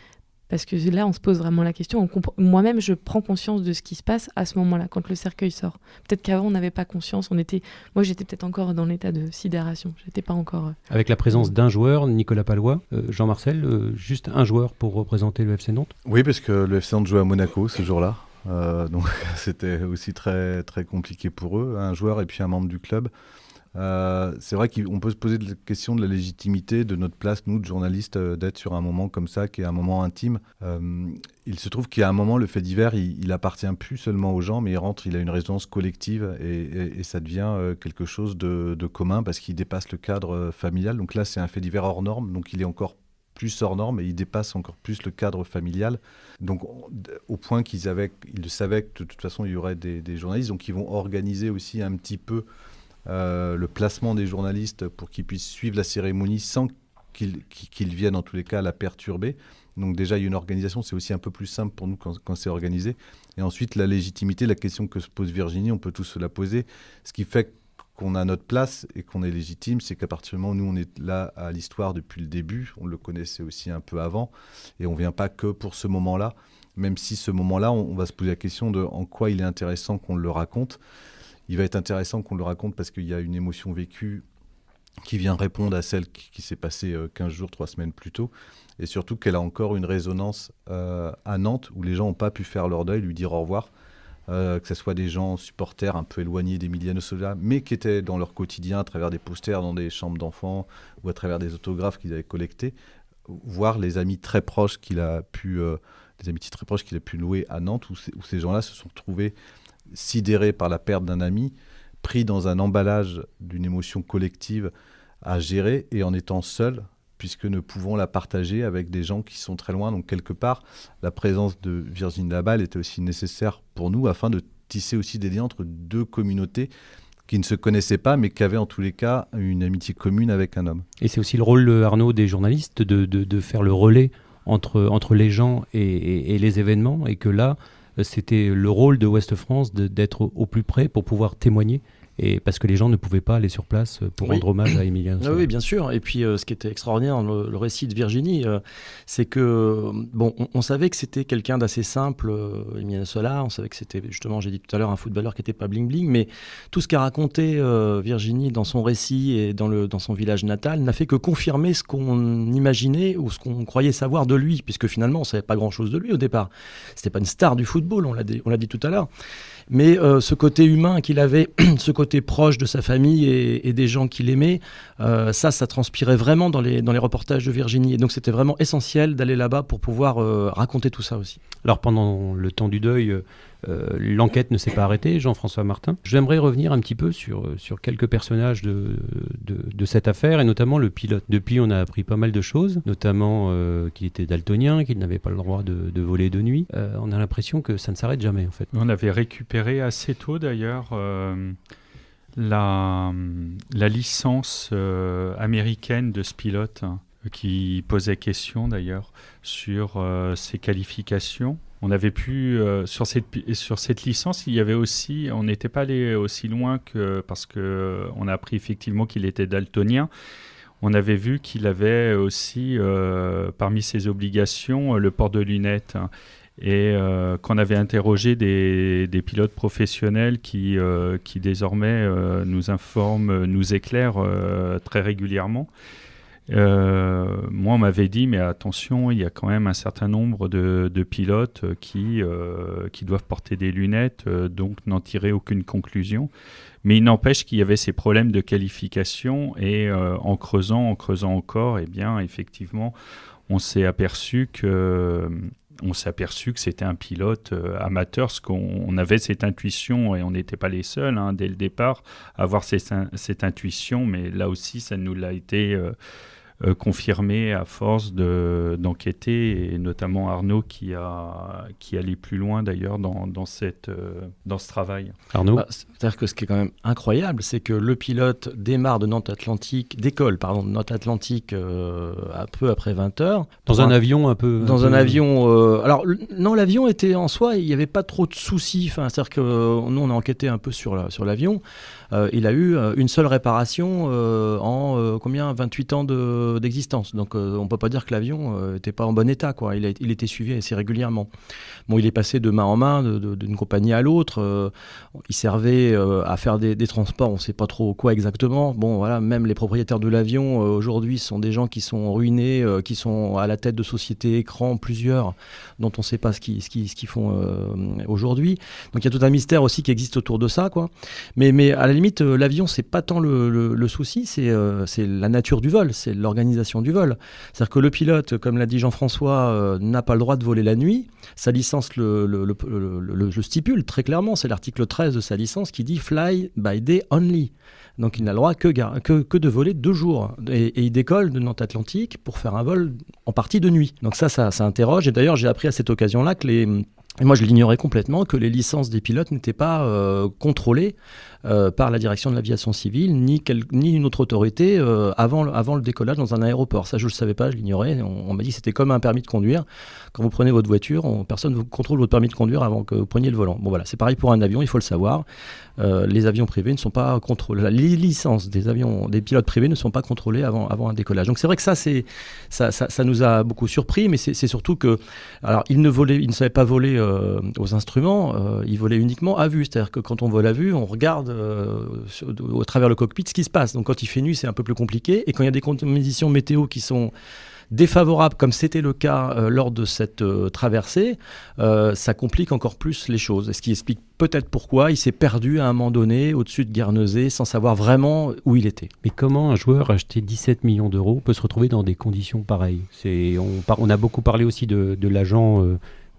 là, on se pose vraiment la question. Moi-même, je prends conscience de ce qui se passe à ce moment-là, quand le cercueil sort. Peut-être qu'avant, on n'avait pas conscience. Moi, j'étais peut-être encore dans l'état de sidération. J'étais pas encore... Avec la présence d'un joueur, Nicolas Pallois, Jean-Marcel, juste un joueur pour représenter le FC Nantes ? Oui, parce que le FC Nantes jouait à Monaco ce jour-là. Donc, c'était aussi très, très compliqué pour eux. Un joueur et puis un membre du club. C'est vrai qu'on peut se poser la question de la légitimité de notre place, nous, de journalistes, d'être sur un moment comme ça, qui est un moment intime. Il se trouve qu'à un moment, le fait divers, il appartient plus seulement aux gens, mais il a une résonance collective et ça devient quelque chose de commun, parce qu'il dépasse le cadre familial. Donc là, c'est un fait divers hors norme, donc il est encore plus hors norme et il dépasse encore plus le cadre familial. Donc au point qu'ils savaient que de toute façon, il y aurait des journalistes, donc ils vont organiser aussi un petit peu le placement des journalistes pour qu'ils puissent suivre la cérémonie sans qu'ils viennent en tous les cas la perturber. Donc déjà, il y a une organisation, c'est aussi un peu plus simple pour nous quand c'est organisé. Et ensuite, la légitimité, la question que se pose Virginie, on peut tous se la poser. Ce qui fait qu'on a notre place et qu'on est légitime, c'est qu'à partir du moment où nous, on est là à l'histoire depuis le début, on le connaissait aussi un peu avant, et on ne vient pas que pour ce moment-là, même si ce moment-là, on va se poser la question de en quoi il est intéressant qu'on le raconte. Il va être intéressant qu'on le raconte parce qu'il y a une émotion vécue qui vient répondre à celle qui s'est passée 15 jours, 3 semaines plus tôt. Et surtout qu'elle a encore une résonance à Nantes, où les gens n'ont pas pu faire leur deuil, lui dire au revoir. Que ce soit des gens supporters un peu éloignés d'Emiliano Sala, mais qui étaient dans leur quotidien à travers des posters dans des chambres d'enfants ou à travers des autographes qu'ils avaient collectés, voire les amis très proches qu'il a pu louer à Nantes, où ces gens-là se sont trouvés sidérés par la perte d'un ami, pris dans un emballage d'une émotion collective à gérer et en étant seuls, puisque ne pouvons la partager avec des gens qui sont très loin. Donc quelque part, la présence de Virginie Laballe était aussi nécessaire pour nous afin de tisser aussi des liens entre 2 communautés qui ne se connaissaient pas, mais qui avaient en tous les cas une amitié commune avec un homme. Et c'est aussi le rôle, Arnaud, des journalistes de faire le relais entre les gens et les événements, et que là, c'était le rôle de Ouest France d'être au plus près pour pouvoir témoigner et parce que les gens ne pouvaient pas aller sur place pour rendre hommage à Emiliano Sala. Oui, bien sûr. Et puis, ce qui était extraordinaire dans le récit de Virginie, c'est que, on savait que c'était quelqu'un d'assez simple, Emiliano Sala. On savait que c'était, justement, j'ai dit tout à l'heure, un footballeur qui n'était pas bling-bling. Mais tout ce qu'a raconté Virginie dans son récit et dans son village natal n'a fait que confirmer ce qu'on imaginait ou ce qu'on croyait savoir de lui, puisque finalement, on ne savait pas grand-chose de lui au départ. C'était pas une star du football, on l'a dit tout à l'heure. Mais ce côté humain qu'il avait, ce côté proche de sa famille et des gens qu'il aimait, ça transpirait vraiment dans les reportages de Virginie. Et donc c'était vraiment essentiel d'aller là-bas pour pouvoir raconter tout ça aussi. Alors pendant le temps du deuil, l'enquête ne s'est pas arrêtée, Jean-François Martin. J'aimerais revenir un petit peu sur quelques personnages de cette affaire, et notamment le pilote. Depuis, on a appris pas mal de choses, notamment qu'il était daltonien, qu'il n'avait pas le droit de voler de nuit. On a l'impression que ça ne s'arrête jamais, en fait. On avait récupéré assez tôt, d'ailleurs, la licence américaine de ce pilote, qui posait question, d'ailleurs, sur ses qualifications. On avait pu, sur cette licence, il y avait aussi, on n'était pas allé aussi loin parce qu'on a appris effectivement qu'il était daltonien. On avait vu qu'il avait aussi, parmi ses obligations, le port de lunettes. Et qu'on avait interrogé des pilotes professionnels qui désormais nous informent, nous éclairent très régulièrement. Moi, on m'avait dit, mais attention, il y a quand même un certain nombre de pilotes qui doivent porter des lunettes, donc n'en tirer aucune conclusion. Mais il n'empêche qu'il y avait ces problèmes de qualification, et en creusant encore, eh bien, effectivement, on s'est aperçu que c'était un pilote amateur, parce qu'on avait cette intuition, et on n'était pas les seuls, dès le départ, à avoir cette intuition, mais là aussi, ça nous l'a été confirmé à force d'enquêter, et notamment Arnaud qui allait plus loin d'ailleurs dans ce travail. Arnaud, c'est-à-dire que ce qui est quand même incroyable, c'est que le pilote décolle de Nantes-Atlantique un peu après 20h. Dans un avion un peu... Alors, non, l'avion était en soi, il n'y avait pas trop de soucis. C'est-à-dire que nous, on a enquêté un peu sur l'avion. Il a eu une seule réparation en 28 ans d'existence. Donc on ne peut pas dire que l'avion n'était pas en bon état, quoi. Il était suivi assez régulièrement. Bon, il est passé de main en main, d'une compagnie à l'autre. Il servait à faire des transports, on ne sait pas trop quoi exactement. Bon, voilà, même les propriétaires de l'avion aujourd'hui sont des gens qui sont ruinés, qui sont à la tête de sociétés écrans, plusieurs, dont on ne sait pas ce qu'ils font aujourd'hui. Donc il y a tout un mystère aussi qui existe autour de ça, quoi. Mais à la limite, l'avion, c'est pas tant le souci, c'est la nature du vol, c'est l'organisation du vol. C'est-à-dire que le pilote, comme l'a dit Jean-François, n'a pas le droit de voler la nuit. Sa licence le stipule très clairement, c'est l'article 13 de sa licence qui dit « Fly by day only ». Donc il n'a le droit que de voler 2 jours. Et il décolle de Nantes-Atlantique pour faire un vol en partie de nuit. Donc ça interroge. Et d'ailleurs, j'ai appris à cette occasion-là que et moi je l'ignorais complètement, que les licences des pilotes n'étaient pas contrôlées par la direction de l'aviation civile, ni une autre autorité avant le décollage dans un aéroport. Ça, je ne le savais pas, je l'ignorais. On m'a dit que c'était comme un permis de conduire. Quand vous prenez votre voiture, personne ne vous contrôle votre permis de conduire avant que vous preniez le volant. Bon voilà, c'est pareil pour un avion, il faut le savoir. Les avions privés ne sont pas contrôlés. Les licences des pilotes privés ne sont pas contrôlées avant un décollage. Donc c'est vrai que ça nous a beaucoup surpris, mais c'est surtout que, alors il ne savait pas voler aux instruments, il volait uniquement à vue. C'est-à-dire que quand on vole à vue, on regarde au travers le cockpit ce qui se passe. Donc quand il fait nuit, c'est un peu plus compliqué. Et quand il y a des conditions météo qui sont défavorables, comme c'était le cas lors de cette traversée, ça complique encore plus les choses. Ce qui explique peut-être pourquoi il s'est perdu à un moment donné au-dessus de Guernesey sans savoir vraiment où il était. Mais comment un joueur acheté 17 millions d'euros peut se retrouver dans des conditions pareilles ? On a beaucoup parlé aussi de l'agent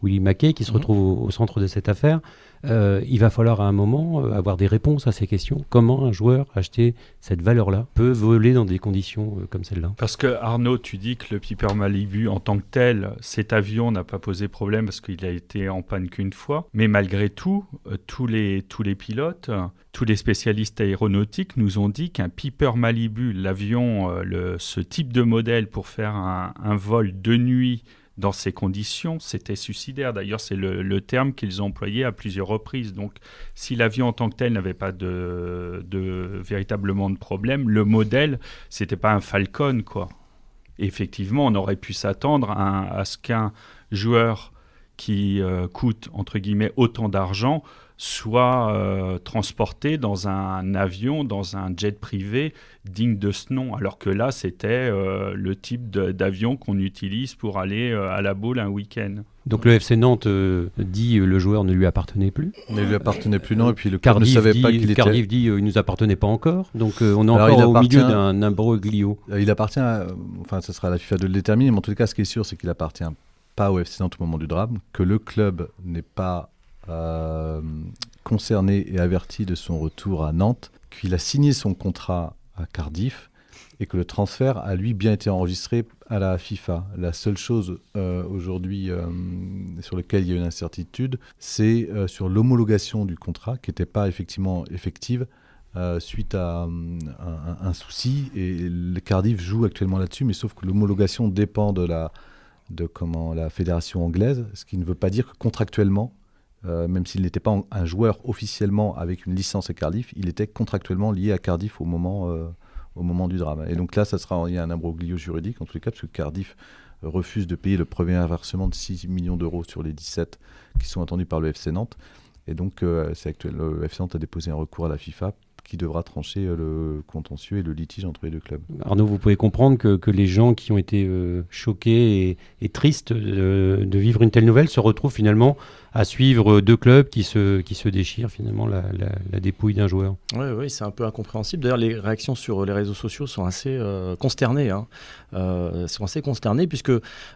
Willy Mackay qui se retrouve au centre de cette affaire. Il va falloir à un moment avoir des réponses à ces questions. Comment un joueur acheté cette valeur-là peut voler dans des conditions comme celle-là ? Parce que Arnaud, tu dis que le Piper Malibu en tant que tel, cet avion n'a pas posé problème parce qu'il a été en panne qu'une fois. Mais malgré tout, tous les pilotes, tous les spécialistes aéronautiques nous ont dit qu'un Piper Malibu, l'avion, ce type de modèle pour faire un vol de nuit dans ces conditions, c'était suicidaire. D'ailleurs, c'est le terme qu'ils ont employé à plusieurs reprises. Donc, si l'avion en tant que tel n'avait pas véritablement de problème, le modèle, c'était pas un Falcon, quoi. Et effectivement, on aurait pu s'attendre à ce qu'un joueur qui coûte, entre guillemets, autant d'argent soit transporté dans un avion, dans un jet privé digne de ce nom. Alors que là, c'était le type d'avion qu'on utilise pour aller à la boule un week-end. Donc le FC Nantes dit le joueur ne lui appartenait plus. Ne lui appartenait plus, non. Et puis le club Cardiff ne savait dit, pas qu'il était... Cardiff dit il nous appartenait pas encore. Donc on est Alors, encore au milieu d'un imbroglio. Il appartient, enfin, ce sera à la FIFA de le déterminer, mais en tout cas, ce qui est sûr, c'est qu'il appartient pas au FC Nantes au moment du drame, que le club n'est pas concerné et averti de son retour à Nantes, qu'il a signé son contrat à Cardiff et que le transfert a lui bien été enregistré à la FIFA. La seule chose aujourd'hui sur laquelle il y a une incertitude, c'est sur l'homologation du contrat qui n'était pas effectivement effective suite à un souci, et le Cardiff joue actuellement là-dessus, mais sauf que l'homologation dépend de la fédération anglaise, ce qui ne veut pas dire que contractuellement, même s'il n'était pas un joueur officiellement avec une licence à Cardiff, il était contractuellement lié à Cardiff au moment du drame. Et donc là, il y a un imbroglio juridique, en tous les cas, parce que Cardiff refuse de payer le premier versement de 6 millions d'euros sur les 17 qui sont attendus par le FC Nantes. Et donc, le FC Nantes a déposé un recours à la FIFA qui devra trancher le contentieux et le litige entre les deux clubs. Arnaud, vous pouvez comprendre que les gens qui ont été choqués et tristes de vivre une telle nouvelle se retrouvent finalement à suivre deux clubs qui se déchirent finalement la dépouille d'un joueur. Oui, c'est un peu incompréhensible. D'ailleurs, les réactions sur les réseaux sociaux sont assez consternées. Sont assez consternées puisque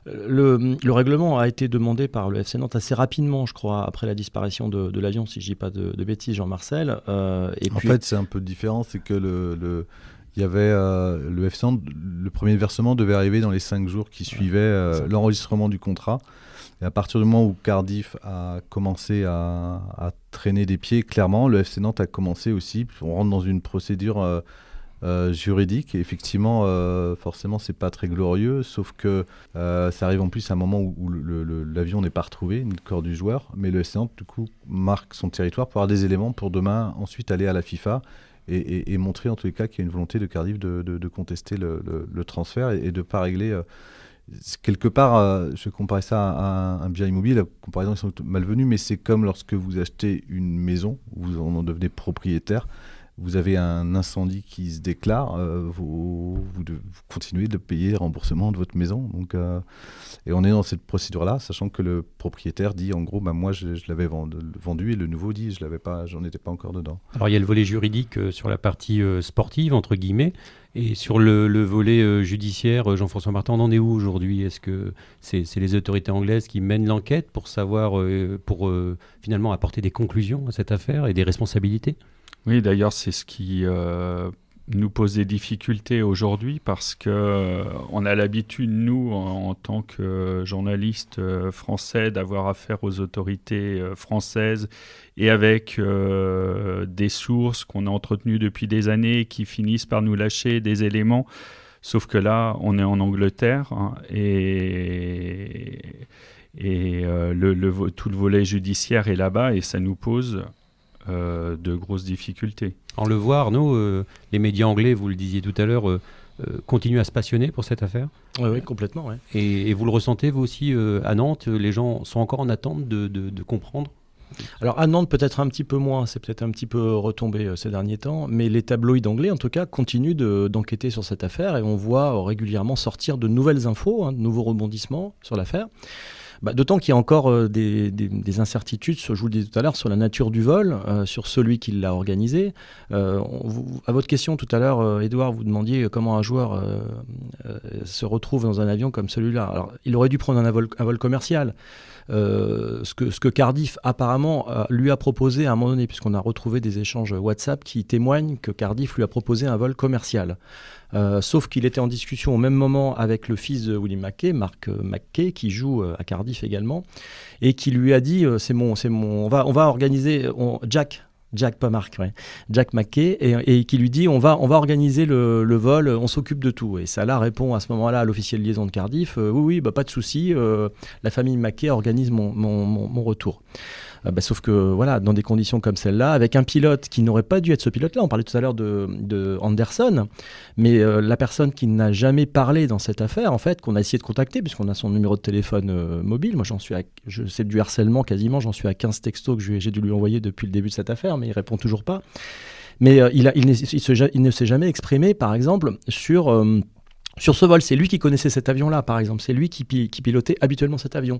le règlement a été demandé par le FC Nantes assez rapidement, je crois, après la disparition de l'avion, si je ne dis pas de bêtises, Jean-Marcel. En fait, c'est un peu différent, c'est que il y avait le FC Nantes, le premier versement devait arriver dans les 5 jours qui suivaient l'enregistrement du contrat. Et à partir du moment où Cardiff a commencé à traîner des pieds, clairement, le FC Nantes a commencé aussi. On rentre dans une procédure juridique. Et effectivement, forcément, c'est pas très glorieux, sauf que ça arrive en plus à un moment où l'avion n'est pas retrouvé, ni le corps du joueur. Mais le FC Nantes, du coup, marque son territoire pour avoir des éléments pour demain ensuite aller à la FIFA et montrer en tous les cas qu'il y a une volonté de Cardiff de contester le transfert et de ne pas régler... Quelque part, je comparais ça à un bien immobilier. La comparaison est sans doute malvenue, mais c'est comme lorsque vous achetez une maison, vous en devenez propriétaire, vous avez un incendie qui se déclare, vous continuez de payer le remboursement de votre maison. Donc, et on est dans cette procédure-là, sachant que le propriétaire dit en gros, moi je l'avais vendu, et le nouveau dit j'en étais pas encore dedans. Alors il y a le volet juridique sur la partie sportive, entre guillemets. Et sur le volet judiciaire, Jean-François Martin, on en est où aujourd'hui ? Est-ce que c'est les autorités anglaises qui mènent l'enquête pour savoir, finalement apporter des conclusions à cette affaire et des responsabilités ? Oui, d'ailleurs, c'est ce qui nous pose des difficultés aujourd'hui parce qu'on a l'habitude, nous, en tant que journalistes français, d'avoir affaire aux autorités françaises et avec des sources qu'on a entretenues depuis des années qui finissent par nous lâcher des éléments. Sauf que là, on est en Angleterre et tout le volet judiciaire est là-bas et ça nous pose de grosses difficultés. On le voit, Arnaud, les médias anglais, vous le disiez tout à l'heure, continuent à se passionner pour cette affaire. Oui, complètement. Ouais. Et vous le ressentez, vous aussi, à Nantes, les gens sont encore en attente de comprendre ? Alors à Nantes peut-être un petit peu moins, c'est peut-être un petit peu retombé ces derniers temps, mais les tabloïds anglais en tout cas continuent d'enquêter sur cette affaire et on voit régulièrement sortir de nouvelles infos, de nouveaux rebondissements sur l'affaire. D'autant qu'il y a encore des incertitudes, je vous le disais tout à l'heure, sur la nature du vol, sur celui qui l'a organisé. À votre question tout à l'heure, Édouard, vous demandiez comment un joueur se retrouve dans un avion comme celui-là. Alors, il aurait dû prendre un vol commercial. Ce que Cardiff apparemment lui a proposé à un moment donné, puisqu'on a retrouvé des échanges WhatsApp qui témoignent que Cardiff lui a proposé un vol commercial. Sauf qu'il était en discussion au même moment avec le fils de Willie McKay, Mark McKay, qui joue à Cardiff également, et qui lui a dit on va organiser, Jack Jack, pas Marc, ouais. Jack McKay, et qui lui dit on va organiser le vol, on s'occupe de tout. Et Salah répond à ce moment-là à l'officier de liaison de Cardiff oui, bah, pas de souci, la famille McKay organise mon retour. Sauf que voilà, dans des conditions comme celle-là, avec un pilote qui n'aurait pas dû être ce pilote-là, on parlait tout à l'heure de Anderson, mais la personne qui n'a jamais parlé dans cette affaire, en fait, qu'on a essayé de contacter, puisqu'on a son numéro de téléphone mobile, moi c'est du harcèlement quasiment, j'en suis à 15 textos que j'ai dû lui envoyer depuis le début de cette affaire, mais il répond toujours pas. Mais il ne s'est jamais exprimé, par exemple, sur ce vol. C'est lui qui connaissait cet avion-là, par exemple. C'est lui qui pilotait habituellement cet avion.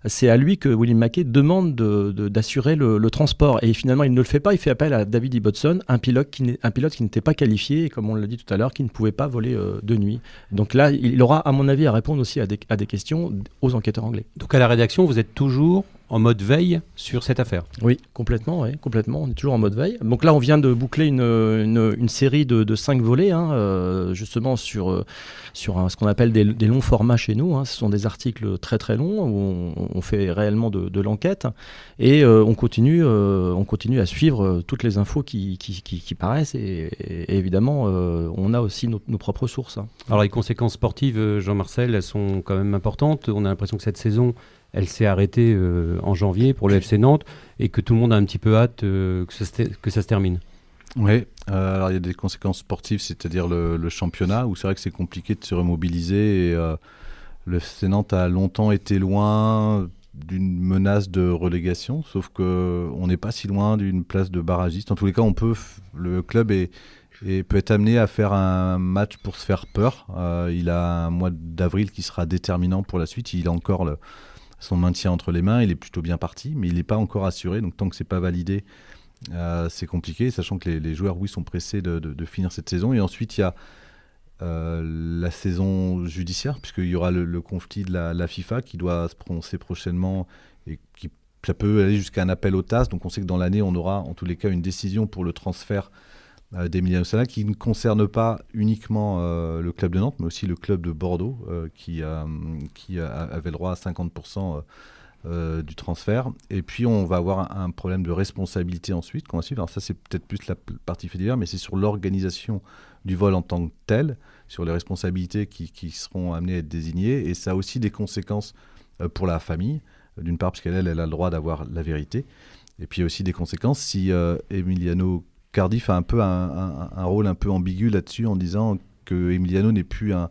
C'est à lui que William McKay demande d'assurer le transport. Et finalement, il ne le fait pas. Il fait appel à David Ibbotson, un pilote qui n'était pas qualifié, et comme on l'a dit tout à l'heure, qui ne pouvait pas voler de nuit. Donc là, il aura, à mon avis, à répondre aussi à des questions aux enquêteurs anglais. Donc à la rédaction, vous êtes toujours en mode veille sur cette affaire. Oui, complètement. On est toujours en mode veille. Donc là, on vient de boucler une série de 5 volets, justement sur ce qu'on appelle des longs formats chez nous. Ce sont des articles très très longs où on fait réellement de l'enquête, et on continue à suivre toutes les infos qui paraissent, et évidemment, on a aussi nos propres sources. Alors les conséquences sportives, Jean-Marcel, elles sont quand même importantes. On a l'impression que cette saison, elle s'est arrêtée en janvier pour le FC Nantes, et que tout le monde a un petit peu hâte que ça se termine. Oui, alors il y a des conséquences sportives, c'est-à-dire le championnat, où c'est vrai que c'est compliqué de se remobiliser, et le FC Nantes a longtemps été loin d'une menace de relégation, sauf qu'on n'est pas si loin d'une place de barragiste. En tous les cas, le club peut être amené à faire un match pour se faire peur. Il a un mois d'avril qui sera déterminant pour la suite. Il a encore son maintien entre les mains. Il est plutôt bien parti, mais il n'est pas encore assuré. Donc tant que ce n'est pas validé, c'est compliqué, sachant que les joueurs, oui, sont pressés de finir cette saison. Et ensuite, il y a la saison judiciaire, puisqu'il y aura le conflit de la FIFA qui doit se prononcer prochainement, et ça peut aller jusqu'à un appel au TAS. Donc on sait que dans l'année, on aura en tous les cas une décision pour le transfert d'Emiliano Sala, qui ne concerne pas uniquement le club de Nantes, mais aussi le club de Bordeaux, qui avait le droit à 50% du transfert. Et puis on va avoir un problème de responsabilité ensuite qu'on va suivre. Alors ça, c'est peut-être plus la partie fait divers, mais c'est sur l'organisation du vol en tant que tel, sur les responsabilités qui seront amenées à être désignées. Et ça a aussi des conséquences pour la famille, d'une part parce qu'elle a le droit d'avoir la vérité, et puis il y a aussi des conséquences si Emiliano Cardiff a un peu un rôle un peu ambigu là-dessus, en disant que Emiliano n'est plus un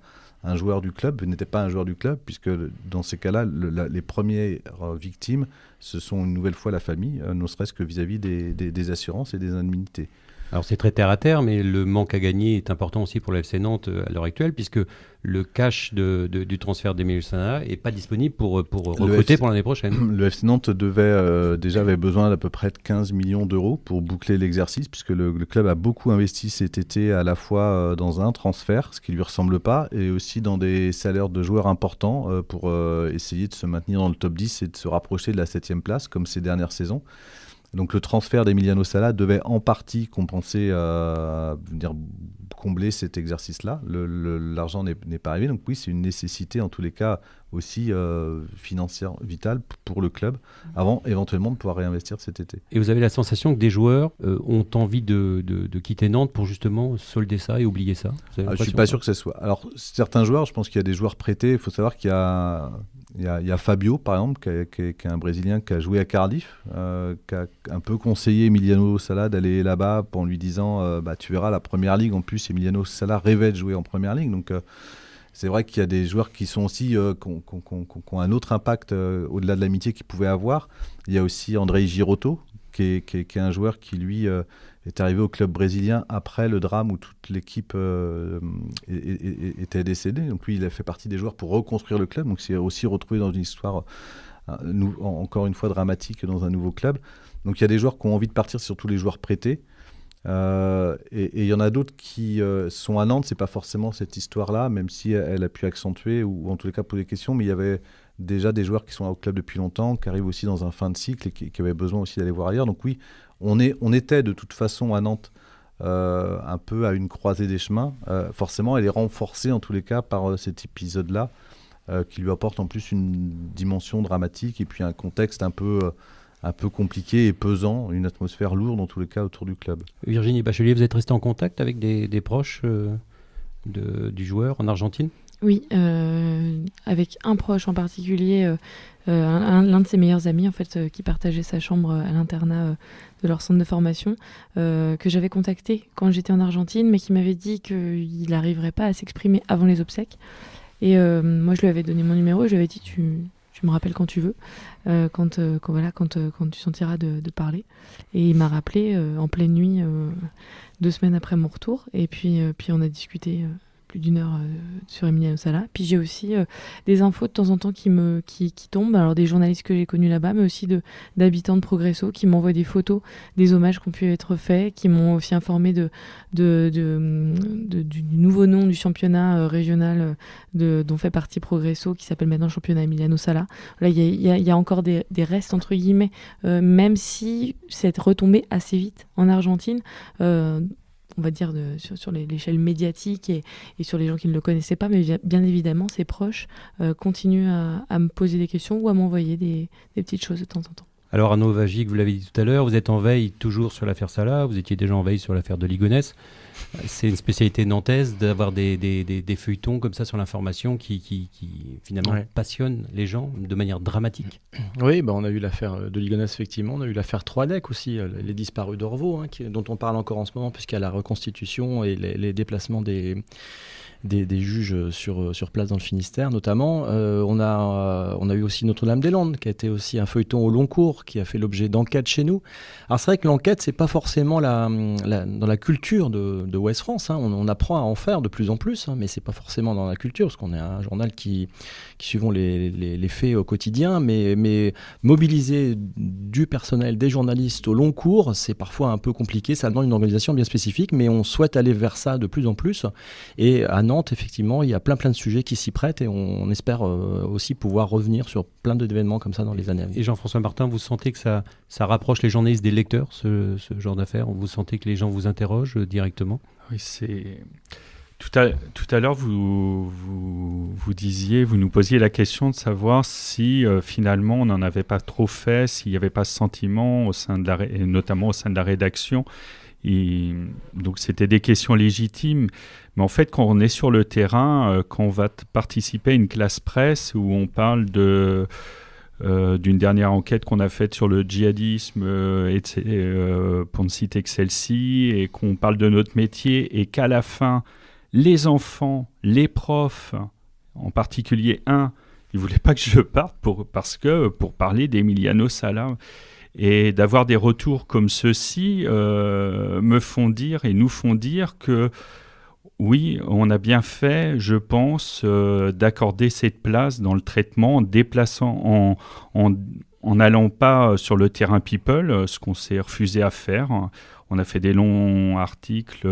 joueur du club, n'était pas un joueur du club, puisque dans ces cas-là, les premières victimes, ce sont une nouvelle fois la famille, ne serait-ce que vis-à-vis des assurances et des indemnités. Alors c'est très terre à terre, mais le manque à gagner est important aussi pour le FC Nantes à l'heure actuelle, puisque le cash du transfert d'Emiliano Sala n'est pas disponible pour recruter pour l'année prochaine. Le FC Nantes avait besoin d'à peu près de 15 millions d'euros pour boucler l'exercice, puisque le club a beaucoup investi cet été, à la fois dans un transfert, ce qui ne lui ressemble pas, et aussi dans des salaires de joueurs importants pour essayer de se maintenir dans le top 10 et de se rapprocher de la 7e place, comme ces dernières saisons. Donc le transfert d'Emiliano Sala devait en partie compenser, combler cet exercice-là. L'argent n'est pas arrivé, donc oui, c'est une nécessité en tous les cas aussi financière vitale pour le club, avant éventuellement de pouvoir réinvestir cet été. Et vous avez la sensation que des joueurs ont envie de quitter Nantes pour justement solder ça et oublier ça? Je ne suis pas sûr que ce soit. Alors certains joueurs, je pense qu'il y a des joueurs prêtés. Il faut savoir qu'il y a Fabio, par exemple, qui est un Brésilien qui a joué à Cardiff, qui a un peu conseillé Emiliano Sala d'aller là-bas en lui disant tu verras, la Première Ligue, en plus Emiliano Sala rêvait de jouer en Première Ligue, donc c'est vrai qu'il y a des joueurs qui sont aussi qui ont un autre impact au-delà de l'amitié qu'ils pouvaient avoir. Il y a aussi Andrei Girotto, qui est un joueur qui lui est arrivé au club brésilien après le drame où toute l'équipe était décédée. Donc lui, il a fait partie des joueurs pour reconstruire le club. Donc c'est aussi retrouvé dans une histoire encore une fois dramatique dans un nouveau club. Donc il y a des joueurs qui ont envie de partir, surtout les joueurs prêtés. Et il y en a d'autres qui sont à Nantes. C'est pas forcément cette histoire-là, même si elle a pu accentuer ou en tous les cas poser des questions. Mais il y avait déjà des joueurs qui sont au club depuis longtemps, qui arrivent aussi dans un fin de cycle et qui avaient besoin aussi d'aller voir ailleurs. Donc oui, on était de toute façon à Nantes un peu à une croisée des chemins. Forcément, elle est renforcée en tous les cas par cet épisode-là, qui lui apporte en plus une dimension dramatique et puis un contexte un peu un peu compliqué et pesant, une atmosphère lourde en tous les cas autour du club. Virginie Bachelier, vous êtes restée en contact avec des proches du joueur en Argentine ? Oui, avec un proche en particulier, l'un de ses meilleurs amis en fait, qui partageait sa chambre à l'internat de leur centre de formation, que j'avais contacté quand j'étais en Argentine, mais qui m'avait dit qu'il n'arriverait pas à s'exprimer avant les obsèques. Et moi, je lui avais donné mon numéro et je lui avais dit tu me rappelles quand tu veux, quand tu sentiras de parler. Et il m'a rappelé en pleine nuit, 2 semaines après mon retour. Et puis on a discuté plus d'1 heure sur Emiliano Sala. Puis j'ai aussi des infos de temps en temps qui tombent, alors des journalistes que j'ai connus là-bas, mais aussi d'habitants de Progresso qui m'envoient des photos des hommages qui ont pu être faits, qui m'ont aussi informé du nouveau nom du championnat régional dont fait partie Progresso, qui s'appelle maintenant championnat Emiliano Sala. Là, il y a encore des restes, entre guillemets, même si c'est retombé assez vite en Argentine, on va dire sur l'échelle médiatique et sur les gens qui ne le connaissaient pas, mais bien évidemment, ses proches continuent à me poser des questions ou à m'envoyer des petites choses de temps en temps. Alors Arnaud Vagic, vous l'avez dit tout à l'heure, vous êtes en veille toujours sur l'affaire Sala, vous étiez déjà en veille sur l'affaire de Ligonnès. C'est une spécialité nantaise d'avoir des feuilletons comme ça sur l'information qui finalement passionnent les gens de manière dramatique. Oui, on a eu l'affaire de Ligonnès, effectivement. On a eu l'affaire Troadec aussi, les disparus d'Orvaux, dont on parle encore en ce moment, puisqu'il y a la reconstitution et les déplacements des juges sur place dans le Finistère notamment. On a eu aussi Notre-Dame-des-Landes, qui a été aussi un feuilleton au long cours, qui a fait l'objet d'enquêtes chez nous. Alors c'est vrai que l'enquête, c'est pas forcément dans la culture de Ouest France. On apprend à en faire de plus en plus, mais c'est pas forcément dans la culture, parce qu'on est un journal qui suivons les faits au quotidien, mais mobiliser du personnel, des journalistes au long cours, c'est parfois un peu compliqué. Ça demande une organisation bien spécifique, mais on souhaite aller vers ça de plus en plus. Et à Nantes, effectivement, il y a plein de sujets qui s'y prêtent et on espère aussi pouvoir revenir sur plein d'événements comme ça dans les années à venir. Et Jean-François Martin, vous sentez que ça rapproche les journalistes des lecteurs, ce genre d'affaires ? Vous sentez que les gens vous interrogent directement ? Oui, c'est... Tout à l'heure, vous nous posiez la question de savoir si finalement on n'en avait pas trop fait, s'il n'y avait pas ce sentiment, notamment au sein de la rédaction. Et donc c'était des questions légitimes, mais en fait quand on est sur le terrain, quand on va participer à une classe presse où on parle d'une dernière enquête qu'on a faite sur le djihadisme pour ne citer que celle-ci, et qu'on parle de notre métier, et qu'à la fin les enfants, les profs, en particulier ils ne voulaient pas que je parte pour parler d'Emiliano Sala. Et d'avoir des retours comme ceux-ci nous font dire que oui, on a bien fait, je pense, d'accorder cette place dans le traitement, en déplaçant, en n'allant pas sur le terrain people, ce qu'on s'est refusé à faire. On a fait des longs articles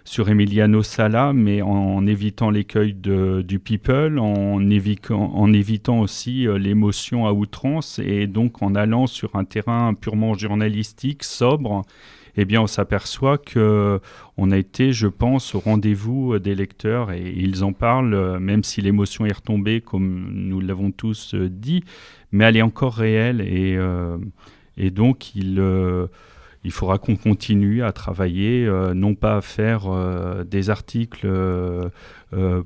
sur Emiliano Sala, mais en évitant l'écueil du people, en évitant aussi l'émotion à outrance, et donc en allant sur un terrain purement journalistique, sobre, eh bien on s'aperçoit qu'on a été, je pense, au rendez-vous des lecteurs, et ils en parlent, même si l'émotion est retombée, comme nous l'avons tous dit, mais elle est encore réelle, et donc il faudra qu'on continue à travailler, non pas à faire des articles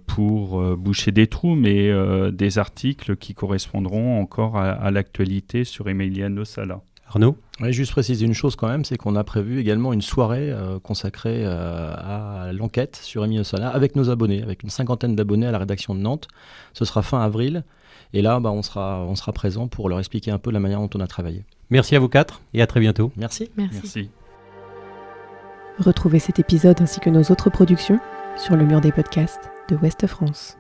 pour boucher des trous, mais des articles qui correspondront encore à l'actualité sur Emiliano Sala. Arnaud ? Oui, juste préciser une chose quand même, c'est qu'on a prévu également une soirée consacrée à l'enquête sur Emiliano Sala avec nos abonnés, avec une 50aine d'abonnés à la rédaction de Nantes. Ce sera fin avril. Et là, on sera présent pour leur expliquer un peu la manière dont on a travaillé. Merci à vous 4 et à très bientôt. Merci. Merci. Retrouvez cet épisode ainsi que nos autres productions sur le mur des podcasts de Ouest France.